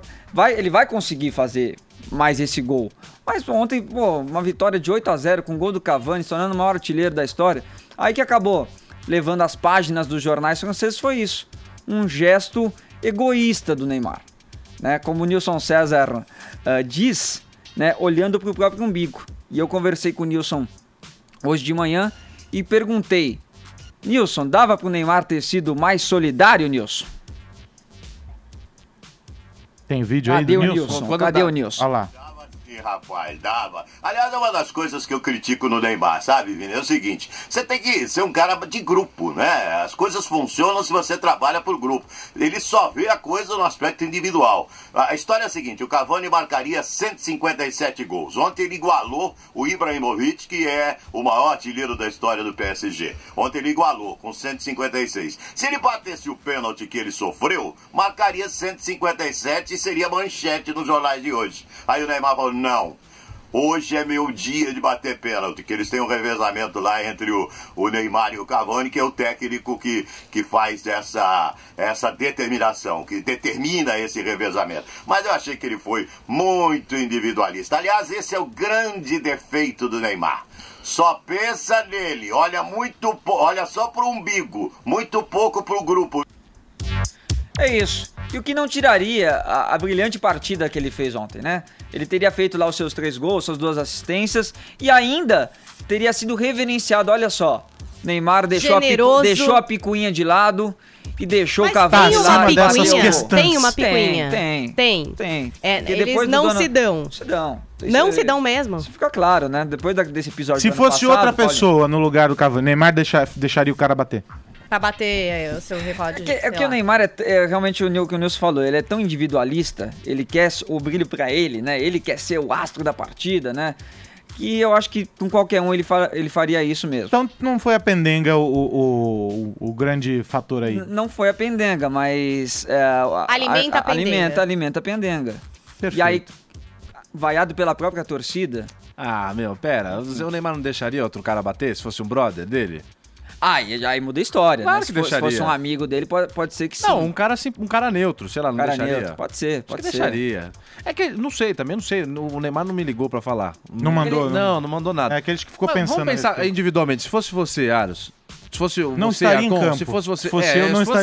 Ele vai conseguir fazer mais esse gol. Mas ontem, pô, uma vitória de 8-0 com o gol do Cavani, se tornando o maior artilheiro da história. Aí que acabou levando as páginas dos jornais franceses foi isso. Um gesto egoísta do Neymar, né? Como o Nilson César diz, né? Olhando para o próprio umbigo. E eu conversei com o Nilson hoje de manhã e perguntei: Nilson, dava para o Neymar ter sido mais solidário, Nilson? Tem vídeo aí do Nilson? Cadê o Nilson? Olha lá. Rapaz, dava. Aliás, é uma das coisas que eu critico no Neymar, sabe, Vini? É o seguinte, você tem que ser um cara de grupo, né? As coisas funcionam se você trabalha por grupo. Ele só vê a coisa no aspecto individual. A história é a seguinte, o Cavani marcaria 157 gols. Ontem ele igualou o Ibrahimovic, que é o maior artilheiro da história do PSG. Ontem ele igualou com 156. Se ele batesse o pênalti que ele sofreu, marcaria 157 e seria manchete nos jornais de hoje. Aí o Neymar falou, não, hoje é meu dia de bater pênalti, que eles têm um revezamento lá entre o Neymar e o Cavani, que é o técnico que faz essa determinação, que determina esse revezamento. Mas eu achei que ele foi muito individualista. Aliás, esse é o grande defeito do Neymar. Só pensa nele, olha só pro umbigo, muito pouco pro grupo. É isso. E o que não tiraria a brilhante partida que ele fez ontem, né? Ele teria feito lá os seus 3 gols, suas 2 assistências e ainda teria sido reverenciado. Olha só, Neymar deixou a picuinha de lado e deixou o Cavani lá. Tem uma picuinha. Tem. Eles não se dão. Não se dão mesmo. Isso fica claro, né? Depois desse episódio. Se fosse outra pessoa no lugar do Cavani, Neymar deixaria o cara bater. Pra bater o seu recorde. É que o Neymar é realmente o que o Nilson falou, ele é tão individualista, ele quer o brilho pra ele, né? Ele quer ser o astro da partida, né? Que eu acho que com qualquer um ele faria isso mesmo. Então não foi a pendenga o grande fator aí? Não foi a pendenga, mas... Alimenta a pendenga. Alimenta a pendenga. Perfeito. E aí, vaiado pela própria torcida... Ah, pera, o Neymar não deixaria outro cara bater se fosse um brother dele? Aí muda a história, claro, né? Se fosse um amigo dele, pode ser que sim. Não, um cara neutro, sei lá, não deixaria. Neutro, pode ser. Deixaria. É que, não sei, o Neymar não me ligou pra falar. Não mandou? Não mandou nada. É aquele que ficou pensando. Vamos pensar individualmente, se fosse você, Aros, se fosse não você, estaria em campo. Se fosse você,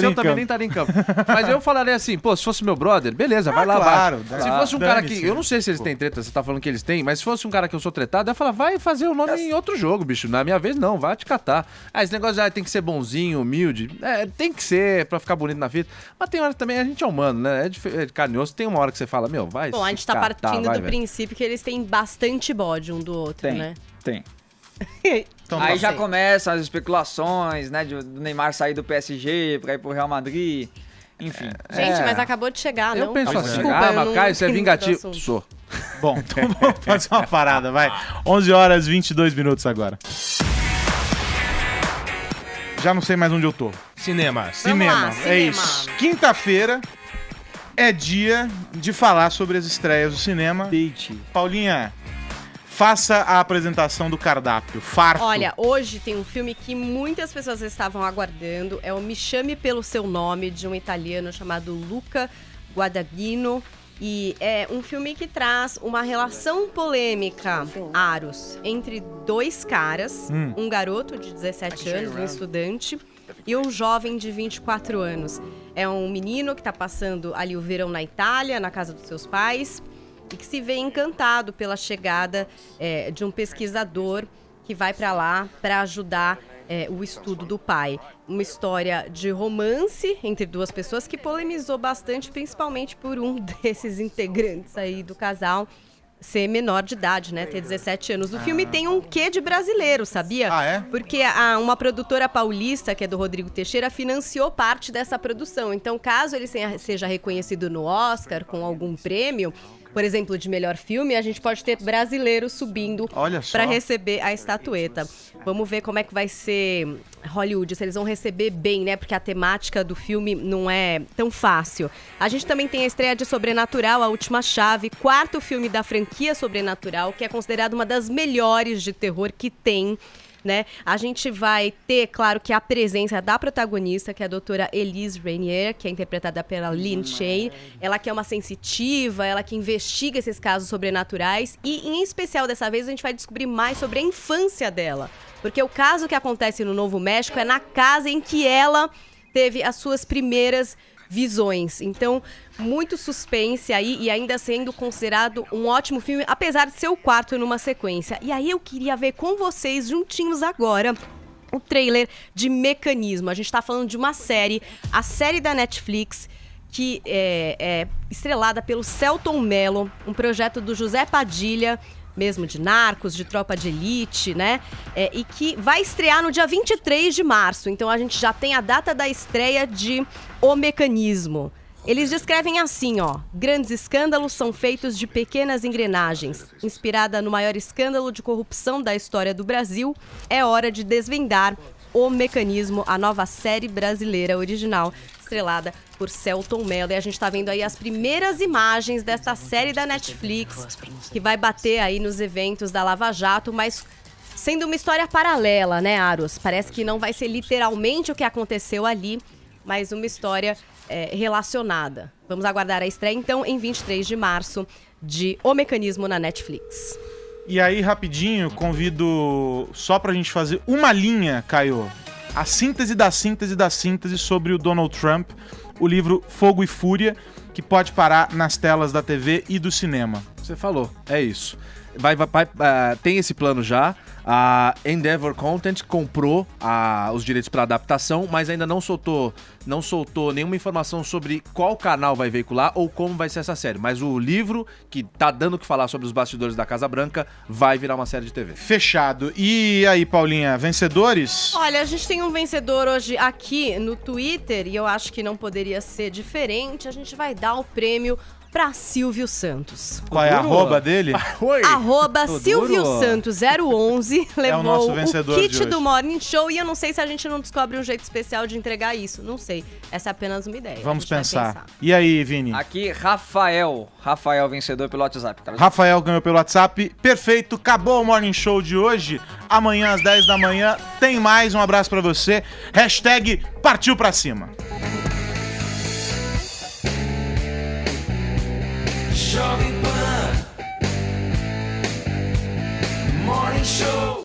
eu também nem estaria em campo. Mas eu falaria assim, se fosse meu brother, beleza, vai lá abaixo. Se fosse um cara que, eu não sei se eles têm treta, você tá falando que eles têm, mas se fosse um cara que eu sou tretado, eu ia falar, vai fazer o nome em outro jogo, bicho. Na minha vez, não, vai te catar. Esse negócio já tem que ser bonzinho, humilde. Tem que ser pra ficar bonito na vida. Mas tem hora também, a gente é humano, né? É de carne e osso. Tem uma hora que você fala, vai. Bom, a gente tá partindo do princípio que eles têm bastante bode um do outro, né? Tem. Então, aí já começam as especulações, né? Do Neymar sair do PSG pra ir pro Real Madrid. Enfim. Gente, mas acabou de chegar, não? Eu penso assim. Desculpa, Caio, você é vingativo. Sou. Bom, então vamos fazer uma parada, vai. 11h22 agora. Já não sei mais onde eu tô. Cinema. É isso. Quinta-feira é dia de falar sobre as estreias do cinema. Paulinha, faça a apresentação do cardápio. Farto. Olha, hoje tem um filme que muitas pessoas estavam aguardando. É o Me Chame Pelo Seu Nome, de um italiano chamado Luca Guadagnino. E é um filme que traz uma relação polêmica, Aros, entre 2 caras. Um garoto de 17 anos, um estudante, e um jovem de 24 anos. É um menino que está passando ali o verão na Itália, na casa dos seus pais, e que se vê encantado pela chegada de um pesquisador que vai para lá para ajudar o estudo do pai. Uma história de romance entre 2 pessoas que polemizou bastante, principalmente por um desses integrantes aí do casal ser menor de idade, né? Ter 17 anos. O filme tem um quê de brasileiro, sabia? Ah, é? Porque uma produtora paulista, que é do Rodrigo Teixeira, financiou parte dessa produção. Então, caso ele seja reconhecido no Oscar com algum prêmio, por exemplo, de melhor filme, a gente pode ter brasileiro subindo para receber a estatueta. Vamos ver como é que vai ser Hollywood, se eles vão receber bem, né? Porque a temática do filme não é tão fácil. A gente também tem a estreia de Sobrenatural, A Última Chave, 4º filme da franquia Sobrenatural, que é considerado uma das melhores de terror que tem, né? A gente vai ter, claro, que a presença da protagonista, que é a doutora Elise Rainier, que é interpretada pela Lynn Shay. Ela que é uma sensitiva, ela que investiga esses casos sobrenaturais. E, em especial, dessa vez, a gente vai descobrir mais sobre a infância dela. Porque o caso que acontece no Novo México é na casa em que ela teve as suas primeiras visões. Então, muito suspense aí e ainda sendo considerado um ótimo filme, apesar de ser o 4º numa sequência. E aí eu queria ver com vocês, juntinhos agora, o trailer de Mecanismo. A gente tá falando de uma série, a série da Netflix, que é estrelada pelo Selton Mello, um projeto do José Padilha, mesmo de Narcos, de Tropa de Elite, né? E que vai estrear no dia 23 de março. Então a gente já tem a data da estreia de O Mecanismo. Eles descrevem assim, ó: grandes escândalos são feitos de pequenas engrenagens. Inspirada no maior escândalo de corrupção da história do Brasil, é hora de desvendar O Mecanismo, a nova série brasileira original, estrelada por Selton Mello. E a gente tá vendo aí as primeiras imagens desta série da Netflix, que vai bater aí nos eventos da Lava Jato, mas sendo uma história paralela, né, Aros? Parece que não vai ser literalmente o que aconteceu ali, mas uma história relacionada. Vamos aguardar a estreia, então, em 23 de março, de O Mecanismo na Netflix. E aí, rapidinho, convido só pra gente fazer uma linha, Caio. A síntese da síntese da síntese sobre o Donald Trump, o livro Fogo e Fúria, que pode parar nas telas da TV e do cinema. Você falou, é isso. Tem esse plano já. A Endeavor Content comprou os direitos para adaptação, mas ainda não soltou nenhuma informação sobre qual canal vai veicular ou como vai ser essa série. Mas o livro, que tá dando o que falar sobre os bastidores da Casa Branca, vai virar uma série de TV. Fechado. E aí, Paulinha, vencedores? Olha, a gente tem um vencedor hoje aqui no Twitter, e eu acho que não poderia ser diferente. A gente vai dar o prêmio pra Silvio Santos. Qual é a arroba dele? Arroba Silvio Santos 011 levou o kit do Morning Show, e eu não sei se a gente não descobre um jeito especial de entregar isso. Não sei. Essa é apenas uma ideia. Vamos pensar. E aí, Vini? Aqui, Rafael, vencedor pelo WhatsApp. Rafael ganhou pelo WhatsApp. Perfeito. Acabou o Morning Show de hoje. Amanhã às 10 da manhã tem mais. Um abraço pra você. Hashtag partiu pra cima. Jovem Pan Morning Show.